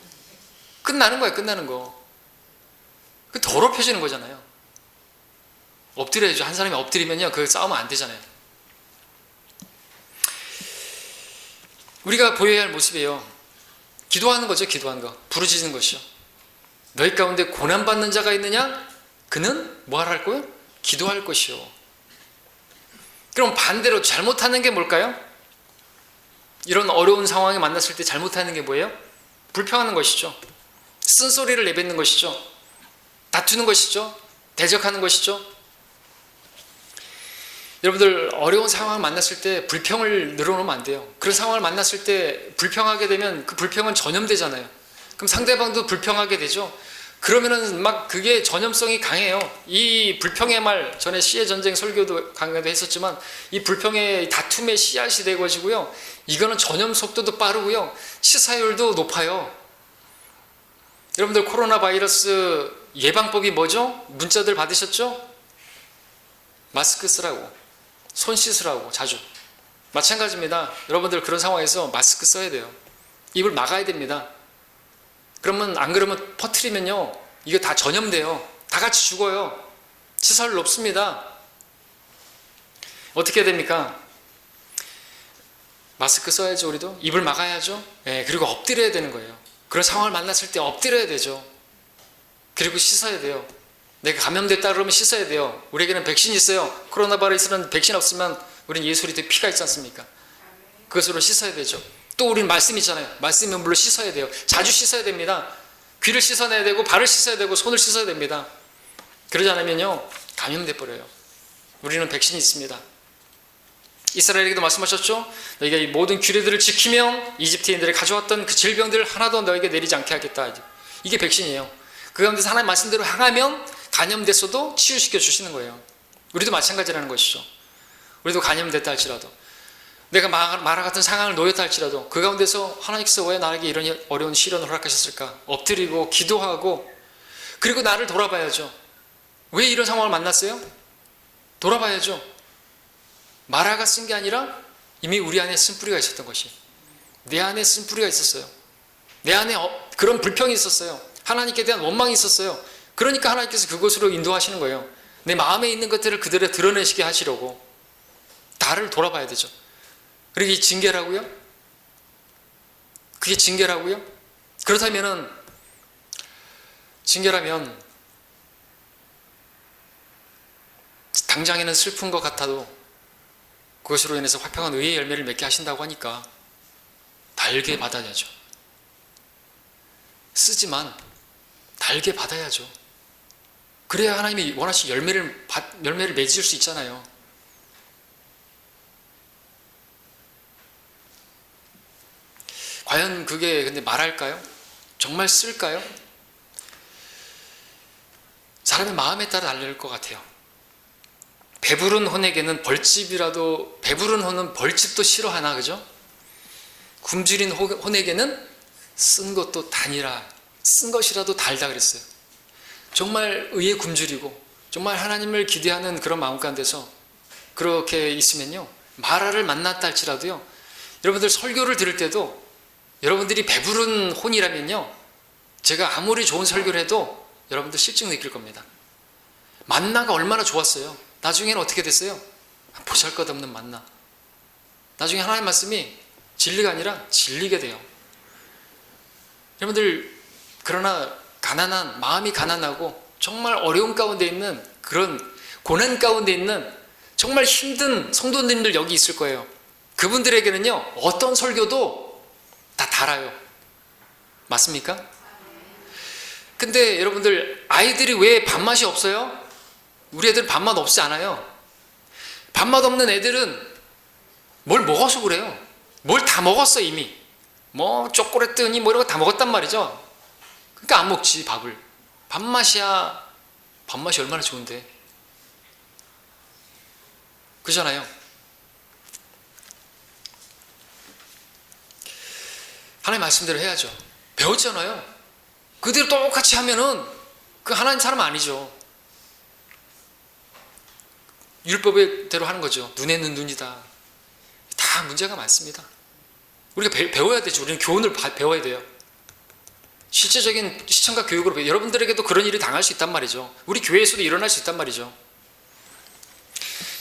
끝나는 거예요. 끝나는 거. 그 더럽혀지는 거잖아요. 엎드려야죠. 한 사람이 엎드리면요 그 싸우면 안 되잖아요. 우리가 보여야 할 모습이에요. 기도하는 거죠. 기도하는 거. 부르짖는 것이요. 너희 가운데 고난받는 자가 있느냐? 그는 뭐하라 할 거예요? 기도할 것이요. 그럼 반대로 잘못하는 게 뭘까요? 이런 어려운 상황에 만났을 때 잘못하는 게 뭐예요? 불평하는 것이죠. 쓴소리를 내뱉는 것이죠. 다투는 것이죠. 대적하는 것이죠. 여러분들 어려운 상황을 만났을 때 불평을 늘어놓으면 안 돼요. 그런 상황을 만났을 때 불평하게 되면 그 불평은 전염되잖아요. 그럼 상대방도 불평하게 되죠. 그러면은 막 그게 전염성이 강해요. 이 불평의 말, 전에 시의 전쟁 설교도 강의도 했었지만 이 불평의 다툼의 씨앗이 되어지고요. 이거는 전염 속도도 빠르고요. 치사율도 높아요. 여러분들 코로나 바이러스 예방법이 뭐죠? 문자들 받으셨죠? 마스크 쓰라고. 손 씻으라고 자주. 마찬가지입니다. 여러분들 그런 상황에서 마스크 써야 돼요. 입을 막아야 됩니다. 그러면 안 그러면 퍼뜨리면요, 이거 다 전염돼요. 다 같이 죽어요. 치사율 높습니다. 어떻게 해야 됩니까? 마스크 써야죠. 우리도 입을 막아야죠. 그리고 엎드려야 되는 거예요. 그런 상황을 만났을 때 엎드려야 되죠. 그리고 씻어야 돼요. 내가 감염됐다 그러면 씻어야 돼요. 우리에게는 백신이 있어요. 코로나 바이러스는 백신 없으면 우리는 예수 그리스도의 피가 있지 않습니까? 그것으로 씻어야 되죠. 또 우리는 말씀이 있잖아요. 말씀은 물로 씻어야 돼요. 자주 씻어야 됩니다. 귀를 씻어내야 되고 발을 씻어야 되고 손을 씻어야 됩니다. 그러지 않으면요, 감염돼 버려요. 우리는 백신이 있습니다. 이스라엘에게도 말씀하셨죠? 너희가 이 모든 규례들을 지키면 이집트인들이 가져왔던 그 질병들을 하나도 너에게 내리지 않게 하겠다. 이게 백신이에요. 그 가운데서 하나님 말씀대로 행하면 감염됐어도 치유시켜 주시는 거예요. 우리도 마찬가지라는 것이죠. 우리도 감염됐다 할지라도, 내가 마라 같은 상황을 놓였다 할지라도 그 가운데서 하나님께서 왜 나에게 이런 어려운 시련을 허락하셨을까? 엎드리고 기도하고, 그리고 나를 돌아봐야죠. 왜 이런 상황을 만났어요? 돌아봐야죠. 마라가 쓴 게 아니라 이미 우리 안에 쓴뿌리가 있었던 것이, 내 안에 쓴뿌리가 있었어요. 내 안에 그런 불평이 있었어요. 하나님께 대한 원망이 있었어요. 그러니까 하나님께서 그곳으로 인도하시는 거예요. 내 마음에 있는 것들을 그대로 드러내시게 하시려고. 나를 돌아봐야 되죠. 그리고 이 징계라고요? 그게 징계라고요? 그렇다면은, 징계라면 당장에는 슬픈 것 같아도 그것으로 인해서 화평한 의의 열매를 맺게 하신다고 하니까 달게 받아야죠. 쓰지만 달게 받아야죠. 그래야 하나님이 원하신 열매를 맺을 수 있잖아요. 과연 그게 근데 말할까요? 정말 쓸까요? 사람의 마음에 따라 달릴 것 같아요. 배부른 혼에게는 배부른 혼은 벌집도 싫어하나, 그죠? 굶주린 혼에게는 쓴 것도 단이라, 쓴 것이라도 달다 그랬어요. 정말 의에 굶주리고 정말 하나님을 기대하는 그런 마음 가운데서 그렇게 있으면요, 마라를 만났다 할지라도요, 여러분들 설교를 들을 때도 여러분들이 배부른 혼이라면요, 제가 아무리 좋은 설교를 해도 여러분들 실증 느낄 겁니다. 만나가 얼마나 좋았어요. 나중에는 어떻게 됐어요? 보잘것없는 만나. 나중에 하나님의 말씀이 진리가 아니라 질리게 돼요. 여러분들, 그러나 마음이 가난하고 정말 어려운 가운데 있는, 그런 고난 가운데 있는 정말 힘든 성도님들 여기 있을 거예요. 그분들에게는요, 어떤 설교도 다 달아요. 맞습니까? 근데 여러분들, 아이들이 왜 밥맛이 없어요? 우리 애들 밥맛 없지 않아요. 밥맛 없는 애들은 뭘 먹어서 그래요. 뭘 다 먹었어 이미. 뭐 초콜릿 뭐 이런 거 다 먹었단 말이죠. 그러니까 안 먹지 밥을. 밥맛이야. 밥맛이 얼마나 좋은데. 그잖아요. 하나님 말씀대로 해야죠. 배웠잖아요. 그대로 똑같이 하면은 그 하나님 사람 아니죠. 율법대로 하는 거죠. 눈에는 눈이다. 다 문제가 많습니다. 우리가 배워야 되죠. 우리는 교훈을 배워야 돼요. 실제적인 시청각 교육으로 여러분들에게도 그런 일이 당할 수 있단 말이죠. 우리 교회에서도 일어날 수 있단 말이죠.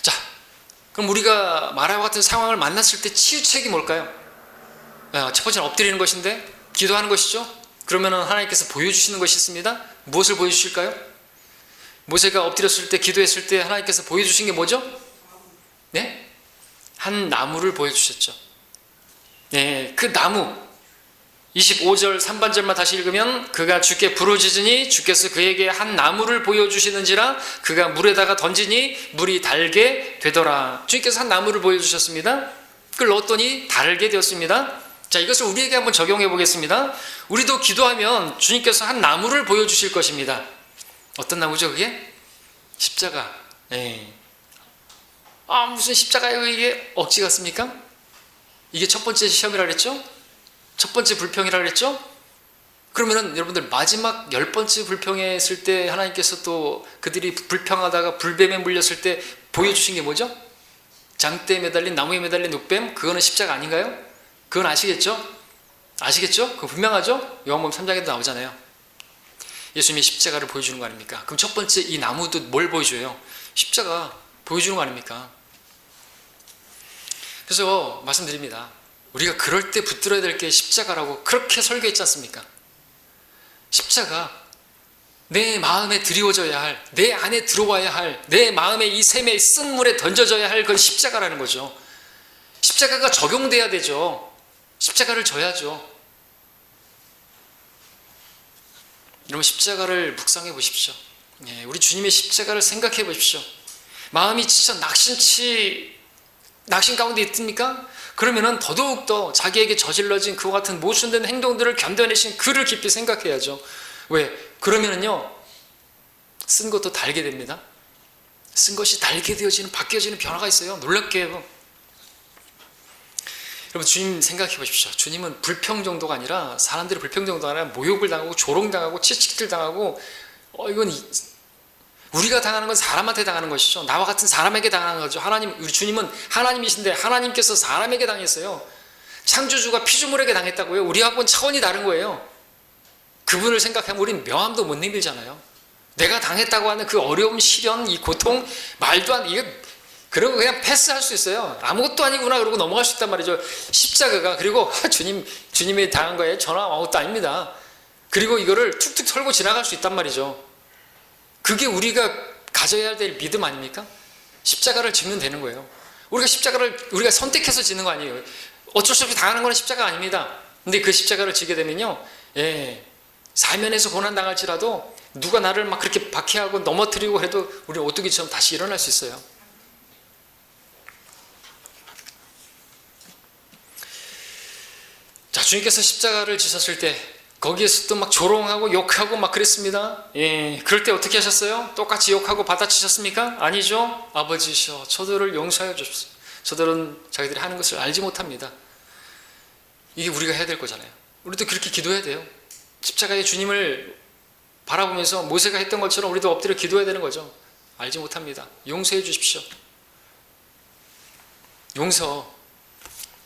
자, 그럼 우리가 마라와 같은 상황을 만났을 때 치유책이 뭘까요? 첫 번째는 엎드리는 것인데, 기도하는 것이죠. 그러면 하나님께서 보여주시는 것이 있습니다. 무엇을 보여주실까요? 모세가 엎드렸을 때, 기도했을 때 하나님께서 보여주신 게 뭐죠? 네? 한 나무를 보여주셨죠. 네, 그 나무 25절 3반절만 다시 읽으면, 그가 주께 부르짖으니 주께서 그에게 한 나무를 보여주시는지라 그가 물에다가 던지니 물이 달게 되더라. 주님께서 한 나무를 보여주셨습니다. 그걸 넣었더니 달게 되었습니다. 자, 이것을 우리에게 한번 적용해 보겠습니다. 우리도 기도하면 주님께서 한 나무를 보여주실 것입니다. 어떤 나무죠 그게? 십자가. 무슨 십자가예요 이게? 억지 같습니까? 이게 첫 번째 시험이라 그랬죠? 첫 번째 불평이라 그랬죠? 그러면은 여러분들, 마지막 10번째 불평했을 때 하나님께서 또 그들이 불평하다가 불뱀에 물렸을 때 보여주신 게 뭐죠? 장대에 매달린, 나무에 매달린 늑뱀, 그거는 십자가 아닌가요? 그건 아시겠죠? 아시겠죠? 그거 분명하죠? 요한복음 3장에도 나오잖아요. 예수님이 십자가를 보여주는 거 아닙니까? 그럼 첫 번째 이 나무도 뭘 보여줘요? 십자가 보여주는 거 아닙니까? 그래서 말씀드립니다. 우리가 그럴 때 붙들어야 될 게 십자가라고 그렇게 설교했지 않습니까? 십자가, 내 마음에 드리워져야 할, 내 안에 들어와야 할, 내 마음에 이 샘에 쓴 물에 던져져야 할 그건 십자가라는 거죠. 십자가가 적용돼야 되죠. 십자가를 져야죠. 여러분, 십자가를 묵상해 보십시오. 우리 주님의 십자가를 생각해 보십시오. 마음이 진짜 낙심 가운데 있습니까? 그러면은 더더욱더 자기에게 저질러진 그와 같은 모순된 행동들을 견뎌내신 그를 깊이 생각해야죠. 왜? 그러면은요, 쓴 것도 달게 됩니다. 쓴 것이 달게 되어지는, 바뀌어지는 변화가 있어요. 놀랍게요. 여러분, 주님 생각해 보십시오. 주님은 불평 정도가 아니라, 사람들이 불평 정도가 아니라 모욕을 당하고 조롱당하고 채찍질 당하고, 이건 우리가 당하는 건 사람한테 당하는 것이죠. 나와 같은 사람에게 당하는 거죠. 우리 주님은 하나님이신데 하나님께서 사람에게 당했어요. 창조주가 피조물에게 당했다고요? 우리하고는 차원이 다른 거예요. 그분을 생각하면 우리는 명함도 못 내밀잖아요. 내가 당했다고 하는 그 어려움, 시련, 이 고통, 말도 안, 이거 그런 거 그냥 패스할 수 있어요. 아무것도 아니구나 그러고 넘어갈 수 있단 말이죠. 십자가가. 그리고 주님이 당한 거에 저는 아무것도 아닙니다. 그리고 이거를 툭툭 털고 지나갈 수 있단 말이죠. 그게 우리가 가져야 될 믿음 아닙니까? 십자가를 지면 되는 거예요. 우리가 십자가를 우리가 선택해서 지는 거 아니에요. 어쩔 수 없이 당하는 건 십자가 아닙니다. 근데 그 십자가를 지게 되면요, 사면에서 고난 당할지라도 누가 나를 막 그렇게 박해하고 넘어뜨리고 해도 우리는 오뚜기처럼 다시 일어날 수 있어요. 자, 주님께서 십자가를 지셨을 때 거기에서도 막 조롱하고 욕하고 막 그랬습니다. 그럴 때 어떻게 하셨어요? 똑같이 욕하고 받아치셨습니까? 아니죠. 아버지시여, 저들을 용서하여 주십시오. 저들은 자기들이 하는 것을 알지 못합니다. 이게 우리가 해야 될 거잖아요. 우리도 그렇게 기도해야 돼요. 십자가의 주님을 바라보면서 모세가 했던 것처럼 우리도 엎드려 기도해야 되는 거죠. 알지 못합니다. 용서해 주십시오. 용서,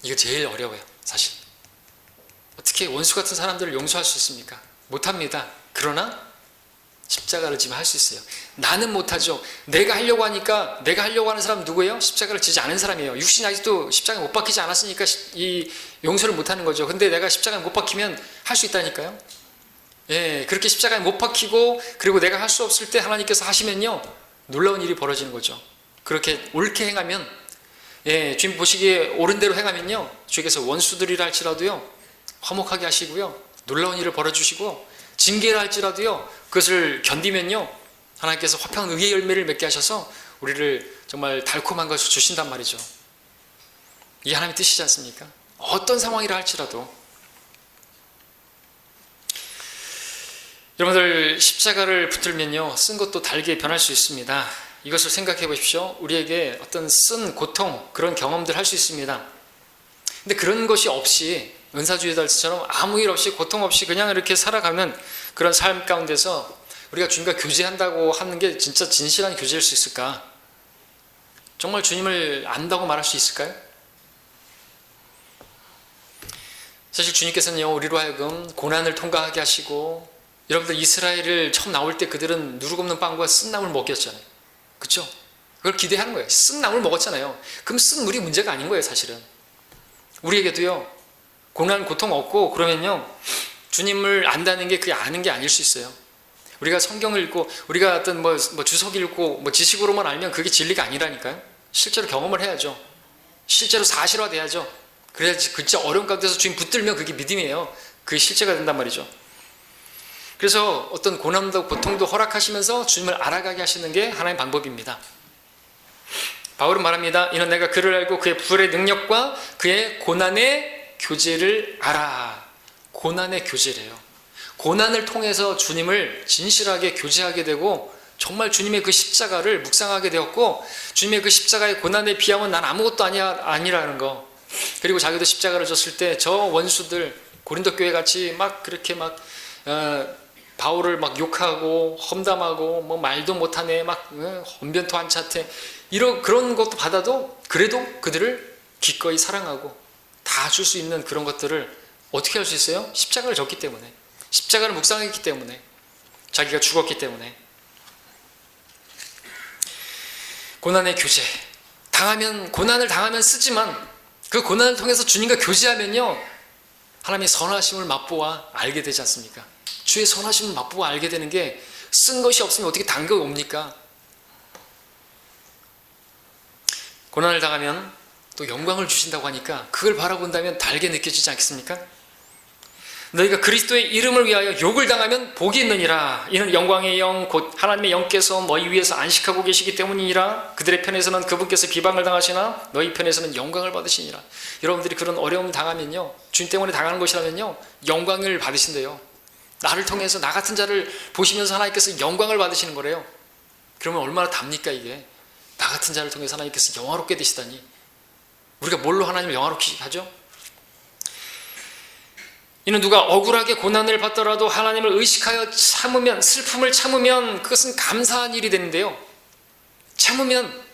이거 제일 어려워요, 사실. 어떻게 원수 같은 사람들을 용서할 수 있습니까? 못합니다. 그러나 십자가를 지면 할 수 있어요. 나는 못하죠. 내가 하려고 하니까, 내가 하려고 하는 사람 누구예요? 십자가를 지지 않은 사람이에요. 육신이 아직도 십자가 못 박히지 않았으니까 이 용서를 못하는 거죠. 근데 내가 십자가 못 박히면 할 수 있다니까요. 그렇게 십자가에 못 박히고, 그리고 내가 할 수 없을 때 하나님께서 하시면요, 놀라운 일이 벌어지는 거죠. 그렇게 옳게 행하면, 주님 보시기에 옳은 대로 행하면요, 주께서 원수들이라 할지라도요 화목하게 하시고요, 놀라운 일을 벌어주시고, 징계를 할지라도요 그것을 견디면요 하나님께서 화평 의의 열매를 맺게 하셔서 우리를 정말 달콤한 것을 주신단 말이죠. 이게 하나님의 뜻이지 않습니까? 어떤 상황이라 할지라도. 여러분들, 십자가를 붙들면요 쓴 것도 달게 변할 수 있습니다. 이것을 생각해 보십시오. 우리에게 어떤 쓴 고통, 그런 경험들 할 수 있습니다. 근데 그런 것이 없이, 은사주의자들처럼 아무 일 없이, 고통 없이 그냥 이렇게 살아가면 그런 삶 가운데서 우리가 주님과 교제한다고 하는 게 진짜 진실한 교제일 수 있을까? 정말 주님을 안다고 말할 수 있을까요? 사실 주님께서는요 우리로 하여금 고난을 통과하게 하시고, 여러분들 이스라엘을 처음 나올 때 그들은 누룩 없는 빵과 쓴 나물 먹였잖아요. 그렇죠? 그걸 기대하는 거예요. 쓴 나물 먹었잖아요. 그럼 쓴 물이 문제가 아닌 거예요, 사실은. 우리에게도요 고난, 고통 없고 그러면요 주님을 안다는 게 그게 아는 게 아닐 수 있어요. 우리가 성경을 읽고, 우리가 어떤 뭐 주석 읽고 지식으로만 알면 그게 진리가 아니라니까요. 실제로 경험을 해야죠. 실제로 사실화돼야죠. 그래야지. 진짜 어려운 가운데서 주님 붙들면 그게 믿음이에요. 그게 실제가 된단 말이죠. 그래서 어떤 고난도 고통도 허락하시면서 주님을 알아가게 하시는 게 하나의 방법입니다. 바울은 말합니다. 이는 내가 그를 알고 그의 부활의 능력과 그의 고난의 교제를 알아. 고난의 교제래요. 고난을 통해서 주님을 진실하게 교제하게 되고, 정말 주님의 그 십자가를 묵상하게 되었고, 주님의 그 십자가의 고난에 비하면 난 아무것도 아니라는 거. 그리고 자기도 십자가를 졌을 때 저 원수들, 고린도 교회 같이 막 그렇게 막 바울을 막 욕하고 험담하고 뭐 말도 못하네 막 언변도 안 차태 이런 그런 것도 받아도 그래도 그들을 기꺼이 사랑하고 다 줄 수 있는 그런 것들을 어떻게 할 수 있어요? 십자가를 졌기 때문에, 십자가를 묵상했기 때문에, 자기가 죽었기 때문에. 고난의 교제, 고난을 당하면 쓰지만 그 고난을 통해서 주님과 교제하면요 하나님의 선하심을 맛보아 알게 되지 않습니까? 주의 선하심을 맛보아 알게 되는 게 쓴 것이 없으면 어떻게 단 거 옵니까? 고난을 당하면 또 영광을 주신다고 하니까 그걸 바라본다면 달게 느껴지지 않겠습니까? 너희가 그리스도의 이름을 위하여 욕을 당하면 복이 있느니라. 이는 영광의 영 곧 하나님의 영께서 너희 위에서 안식하고 계시기 때문이니라. 그들의 편에서는 그분께서 비방을 당하시나 너희 편에서는 영광을 받으시니라. 여러분들이 그런 어려움 당하면요, 주님 때문에 당하는 것이라면요 영광을 받으신대요. 나를 통해서 나 같은 자를 보시면서 하나님께서 영광을 받으시는 거래요. 그러면 얼마나 답니까 이게? 나 같은 자를 통해서 하나님께서 영화롭게 되시다니. 우리가 뭘로 하나님을 영화롭게 하죠? 이는 누가 억울하게 고난을 받더라도 하나님을 의식하여 참으면, 슬픔을 참으면 그것은 감사한 일이 되는데요, 참으면,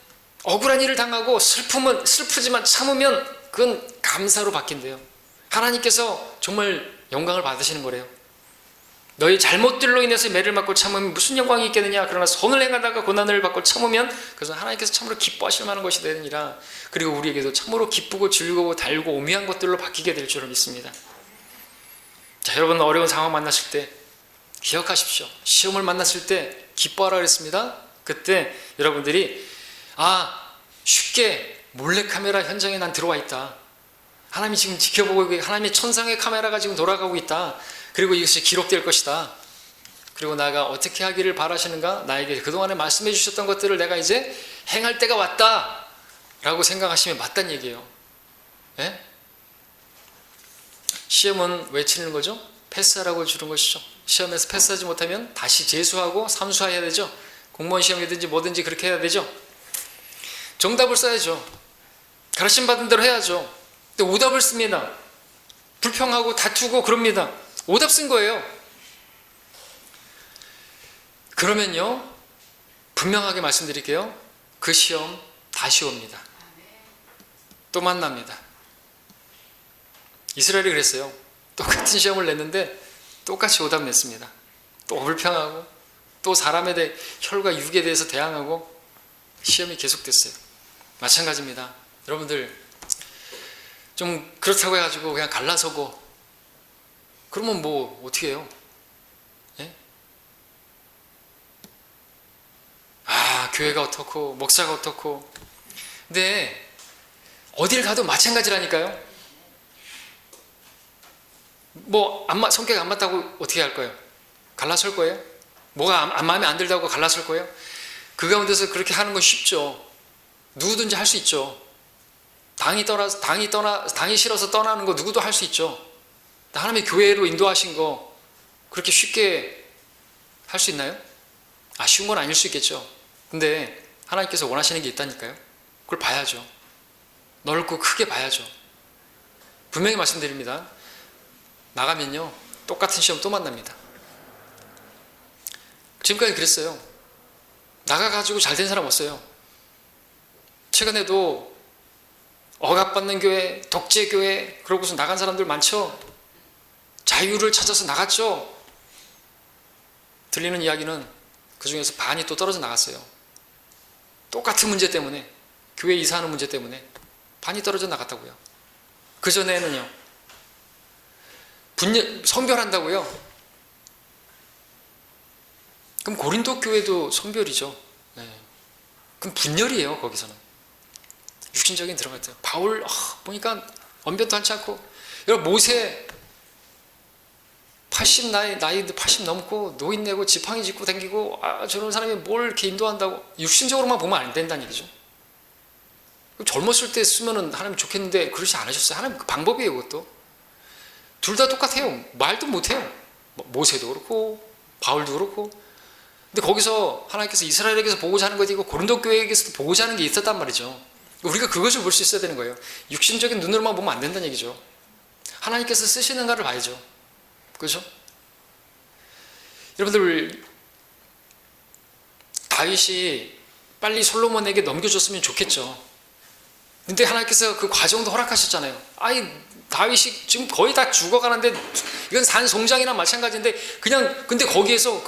억울한 일을 당하고 슬프지만 참으면 그건 감사로 바뀐대요. 하나님께서 정말 영광을 받으시는 거래요. 너희 잘못들로 인해서 매를 맞고 참으면 무슨 영광이 있겠느냐. 그러나 선을 행하다가 고난을 받고 참으면 그것은 하나님께서 참으로 기뻐하실 만한 것이 되느니라. 그리고 우리에게도 참으로 기쁘고 즐거워 달고 오묘한 것들로 바뀌게 될 줄을 믿습니다. 자, 여러분 어려운 상황 만났을 때 기억하십시오. 시험을 만났을 때 기뻐하라 그랬습니다. 그때 여러분들이 쉽게 몰래카메라 현장에 난 들어와 있다. 하나님이 지금 지켜보고 하나님의 천상의 카메라가 지금 돌아가고 있다. 그리고 이것이 기록될 것이다. 그리고 나가 어떻게 하기를 바라시는가? 나에게 그동안에 말씀해 주셨던 것들을 내가 이제 행할 때가 왔다 라고 생각하시면 맞다는 얘기예요. 예? 시험은 왜 치는 거죠? 패스하라고 주는 것이죠. 시험에서 패스하지 못하면 다시 재수하고 삼수해야 되죠. 공무원 시험이든지 뭐든지 그렇게 해야 되죠. 정답을 써야죠. 가르침 받은 대로 해야죠. 근데 오답을 씁니다. 불평하고 다투고 그럽니다. 오답 쓴 거예요. 그러면요 분명하게 말씀드릴게요. 그 시험 다시 옵니다. 또 만납니다. 이스라엘이 그랬어요. 똑같은 시험을 냈는데 똑같이 오답 냈습니다. 또 불평하고 또 사람에 대해 혈과 육에 대해서 대항하고 시험이 계속됐어요. 마찬가지입니다. 여러분들 좀 그렇다고 해가지고 그냥 갈라서고 그러면 뭐 어떻게 해요? 예? 교회가 어떻고 목사가 어떻고. 근데 어딜 가도 마찬가지라니까요. 뭐 성격이 안 맞다고 어떻게 할 거예요? 갈라설 거예요? 뭐가 마음에 안 들다고 갈라설 거예요? 그 가운데서 그렇게 하는 건 쉽죠. 누구든지 할 수 있죠. 당이 싫어서 떠나는 거 누구도 할 수 있죠. 하나님의 교회로 인도하신 거 그렇게 쉽게 할 수 있나요? 쉬운 건 아닐 수 있겠죠. 근데 하나님께서 원하시는 게 있다니까요. 그걸 봐야죠. 넓고 크게 봐야죠. 분명히 말씀드립니다. 나가면요 똑같은 시험 또 만납니다. 지금까지 그랬어요. 나가가지고 잘 된 사람 없어요. 최근에도 억압받는 교회, 독재교회 그러고서 나간 사람들 많죠. 자유를 찾아서 나갔죠. 들리는 이야기는 그 중에서 반이 또 떨어져 나갔어요. 똑같은 문제 때문에, 교회 이사하는 문제 때문에 반이 떨어져 나갔다고요. 그전에는요 성별한다고요. 그럼 고린도 교회도 성별이죠. 네. 그럼 분열이에요. 거기서는 육신적인 들어갈 때 바울 보니까 언변도 한치 않고. 여러분 모세 80 넘고 노인네고 지팡이 짚고 다니고 저런 사람이 뭘 이렇게 인도한다고. 육신적으로만 보면 안 된다는 얘기죠. 젊었을 때 쓰면은 하나님 좋겠는데 그러지 않으셨어요. 하나님 그 방법이에요. 그것도 둘 다 똑같아요. 말도 못해요. 모세도 그렇고 바울도 그렇고. 근데 거기서 하나님께서 이스라엘에게서 보고자 하는 것이 있고 고린도 교회에게서도 보고자 하는 게 있었단 말이죠. 우리가 그것을 볼 수 있어야 되는 거예요. 육신적인 눈으로만 보면 안 된다는 얘기죠. 하나님께서 쓰시는가를 봐야죠. 그렇죠? 여러분들, 다윗이 빨리 솔로몬에게 넘겨줬으면 좋겠죠. 근데 하나님께서 그 과정도 허락하셨잖아요. 아니, 다윗이 지금 거의 다 죽어가는데, 이건 산송장이나 마찬가지인데, 근데 거기에서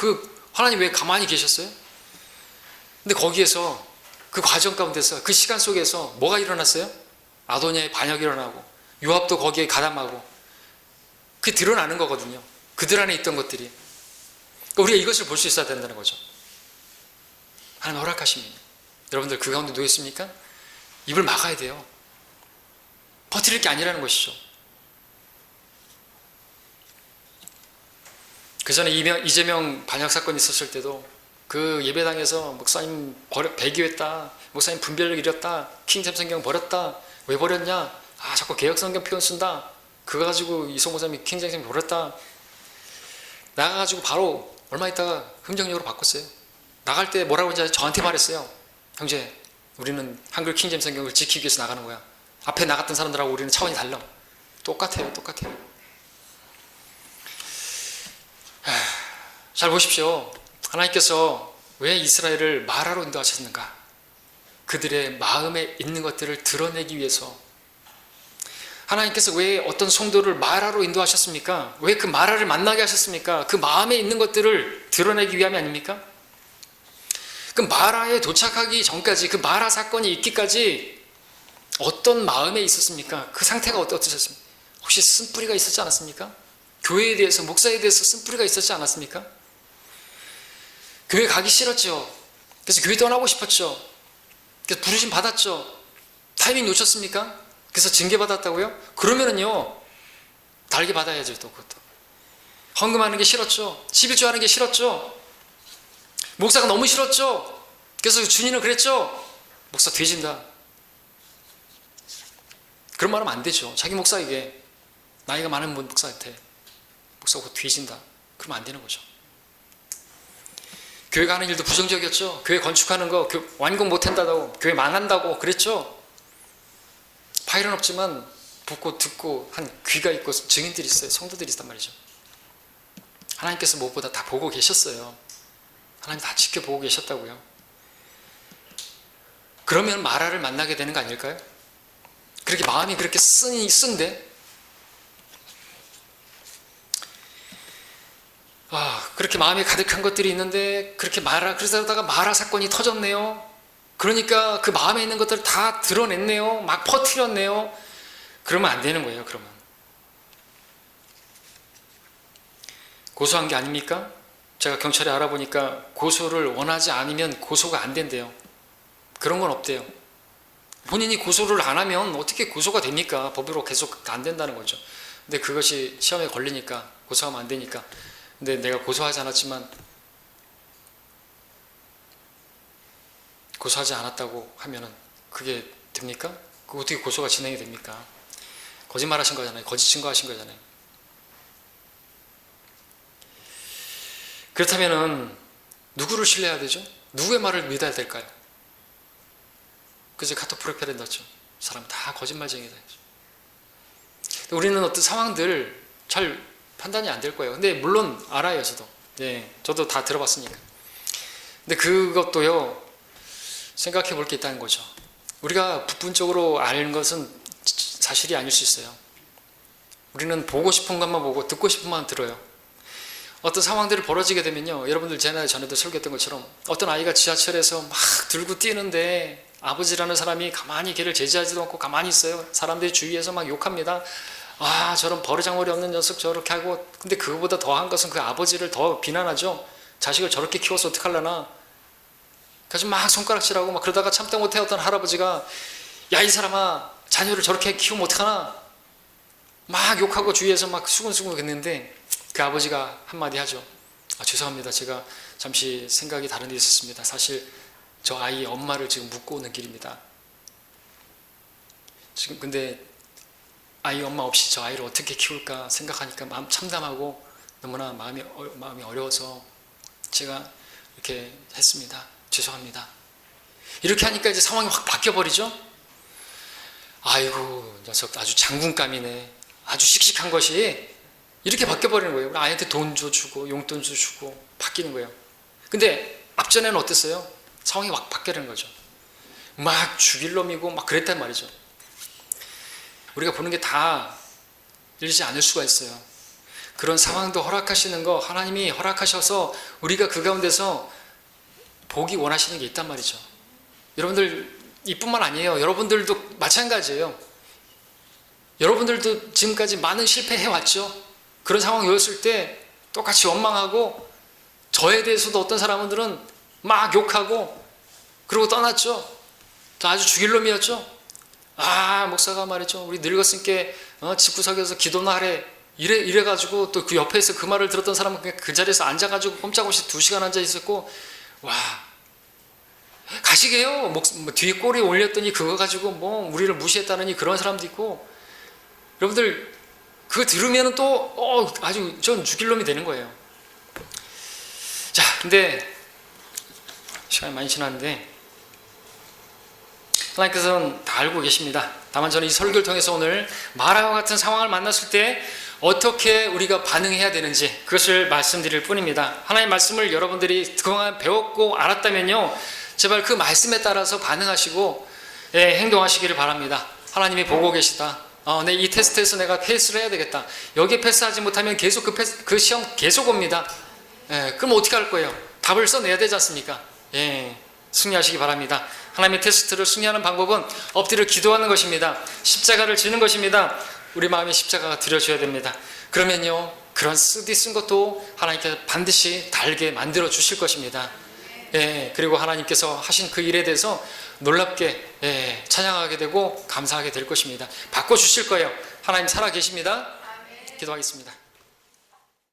하나님 왜 가만히 계셨어요? 근데 거기에서 그 과정 가운데서, 그 시간 속에서 뭐가 일어났어요? 아도니아의 반역이 일어나고, 요압도 거기에 가담하고, 그게 드러나는 거거든요. 그들 안에 있던 것들이. 그러니까 우리가 이것을 볼 수 있어야 된다는 거죠. 하나님 허락하십니다. 여러분들 그 가운데 놓여 있습니까? 입을 막아야 돼요. 버티릴 게 아니라는 것이죠. 그 전에 이재명 반역 사건이 있었을 때도 그 예배당에서 목사님 배교했다, 목사님 분별력 잃었다, 킹잼 성경 버렸다, 왜 버렸냐? 자꾸 개혁 성경 표현 쓴다. 그거 가지고 이송 목사님이 킹잼 성경 버렸다. 나가가지고 바로 얼마 있다가 흥정역으로 바꿨어요. 나갈 때 뭐라고 하는지 저한테 말했어요. 형제, 우리는 한글 킹잼 성경을 지키기 위해서 나가는 거야. 앞에 나갔던 사람들하고 우리는 차원이 달라. 똑같아요. 잘 보십시오. 하나님께서 왜 이스라엘을 마라로 인도하셨는가? 그들의 마음에 있는 것들을 드러내기 위해서. 하나님께서 왜 어떤 성도를 마라로 인도하셨습니까? 왜 그 마라를 만나게 하셨습니까? 그 마음에 있는 것들을 드러내기 위함이 아닙니까? 그 마라에 도착하기 전까지, 그 마라 사건이 있기까지 어떤 마음에 있었습니까? 그 상태가 어떠셨습니까? 혹시 쓴뿌리가 있었지 않았습니까? 교회에 대해서, 목사에 대해서 쓴뿌리가 있었지 않았습니까? 교회 가기 싫었죠. 그래서 교회 떠나고 싶었죠. 그래서 부르심 받았죠. 타이밍 놓쳤습니까? 그래서 징계 받았다고요? 그러면은요, 달게 받아야죠. 또 그것도 헌금하는 게 싫었죠. 11조 하는 게 싫었죠. 목사가 너무 싫었죠. 그래서 주님은 그랬죠. 목사 뒤진다. 그런 말 하면 안 되죠. 자기 목사에게, 나이가 많은 목사한테 목사가 뒤진다. 그러면 안 되는 거죠. 교회 가는 일도 부정적이었죠. 교회 건축하는 거 완공 못한다고, 교회 망한다고 그랬죠. 파일은 없지만 보고 듣고 한 귀가 있고 증인들이 있어요. 성도들이 있단 말이죠. 하나님께서 무엇보다 다 보고 계셨어요. 하나님 다 지켜보고 계셨다고요. 그러면 마라를 만나게 되는 거 아닐까요? 그렇게 마음이 그렇게 쓴데 그렇게 마음에 가득한 것들이 있는데 그렇게 그러다가 마라 사건이 터졌네요. 그러니까 그 마음에 있는 것들을 다 드러냈네요. 막 퍼뜨렸네요. 그러면 안 되는 거예요. 그러면 고소한 게 아닙니까? 제가 경찰에 알아보니까 고소를 원하지 않으면 고소가 안 된대요. 그런 건 없대요. 본인이 고소를 안 하면 어떻게 고소가 됩니까? 법으로 계속 안 된다는 거죠. 근데 그것이 시험에 걸리니까 고소하면 안 되니까. 근데 내가 고소하지 않았지만, 고소하지 않았다고 하면은 그게 됩니까? 그 어떻게 고소가 진행이 됩니까? 거짓말 하신 거잖아요. 거짓 증거하신 거잖아요. 그렇다면은 누구를 신뢰해야 되죠? 누구의 말을 믿어야 될까요? 그제 카톡 프로필에 넣었죠. 사람 다 거짓말쟁이다. 우리는 어떤 상황들 잘 판단이 안 될 거예요. 근데 물론 알아요, 저도. 저도 다 들어봤으니까. 근데 그것도요, 생각해 볼 게 있다는 거죠. 우리가 부분적으로 아는 것은 사실이 아닐 수 있어요. 우리는 보고 싶은 것만 보고 듣고 싶은 것만 들어요. 어떤 상황들이 벌어지게 되면요, 여러분들 전에도 설교했던 것처럼 어떤 아이가 지하철에서 막 들고 뛰는데 아버지라는 사람이 가만히 걔를 제지하지도 않고 가만히 있어요. 사람들이 주위에서 막 욕합니다. 저런 버르장머리 없는 녀석 저렇게 하고. 근데 그거보다 더한 것은 그 아버지를 더 비난하죠. 자식을 저렇게 키워서 어떡하려나. 그래서 막 손가락질하고 막 그러다가 참다 못해 어떤 할아버지가, 야, 이 사람아, 자녀를 저렇게 키우면 어떡하나. 막 욕하고 주위에서 막 수근수근 했는데 그 아버지가 한마디 하죠. 죄송합니다. 제가 잠시 생각이 다른 데 있었습니다. 사실 저 아이 엄마를 지금 묻고 오는 길입니다. 지금 근데 아이 엄마 없이 저 아이를 어떻게 키울까 생각하니까 마음 참담하고 너무나 마음이 어려워서 제가 이렇게 했습니다. 죄송합니다. 이렇게 하니까 이제 상황이 확 바뀌어버리죠. 아이고, 녀석 아주 장군감이네. 아주 씩씩한 것이 이렇게 바뀌어버리는 거예요. 우리 아이한테 돈 줘주고 용돈 줘주고 바뀌는 거예요. 근데 앞전에는 어땠어요? 상황이 확 바뀌는 거죠. 막 죽일 놈이고 막 그랬단 말이죠. 우리가 보는 게 다 일지 않을 수가 있어요. 그런 상황도 허락하시는 거 하나님이 허락하셔서 우리가 그 가운데서 보기 원하시는 게 있단 말이죠. 여러분들 이뿐만 아니에요. 여러분들도 마찬가지예요. 여러분들도 지금까지 많은 실패해왔죠. 그런 상황이 오였을 때 똑같이 원망하고 저에 대해서도 어떤 사람들은 막 욕하고 그러고 떠났죠. 저 아주 죽일 놈이었죠. 목사가 말이죠. 우리 늙었으니까 집구석에서 기도나 하래. 이래가지고 또 그 옆에서 그 말을 들었던 사람은 그냥 그 자리에서 앉아가지고 꼼짝없이 2시간 앉아 있었고, 가시게요. 뒤에 꼬리 올렸더니 그거 가지고 우리를 무시했다느니 그런 사람도 있고, 여러분들 그거 들으면 또 아주 전 죽일 놈이 되는 거예요. 자, 근데 시간이 많이 지났는데 하나님께서는 다 알고 계십니다. 다만 저는 이 설교를 통해서 오늘 마라와 같은 상황을 만났을 때 어떻게 우리가 반응해야 되는지 그것을 말씀드릴 뿐입니다. 하나님의 말씀을 여러분들이 그동안 배웠고 알았다면요, 제발 그 말씀에 따라서 반응하시고 행동하시기를 바랍니다. 하나님이 보고 계시다. 이 테스트에서 내가 패스를 해야 되겠다. 여기에 패스하지 못하면 계속 그 시험 계속 옵니다. 그럼 어떻게 할 거예요? 답을 써내야 되지 않습니까? 승리하시기 바랍니다. 하나님의 테스트를 승리하는 방법은 엎드려 기도하는 것입니다. 십자가를 지는 것입니다. 우리 마음에 십자가가 드려져야 됩니다. 그러면요, 그런 쓴 것도 하나님께서 반드시 달게 만들어 주실 것입니다. 그리고 하나님께서 하신 그 일에 대해서 놀랍게 찬양하게 되고 감사하게 될 것입니다. 바꿔주실 거예요. 하나님 살아계십니다. 기도하겠습니다.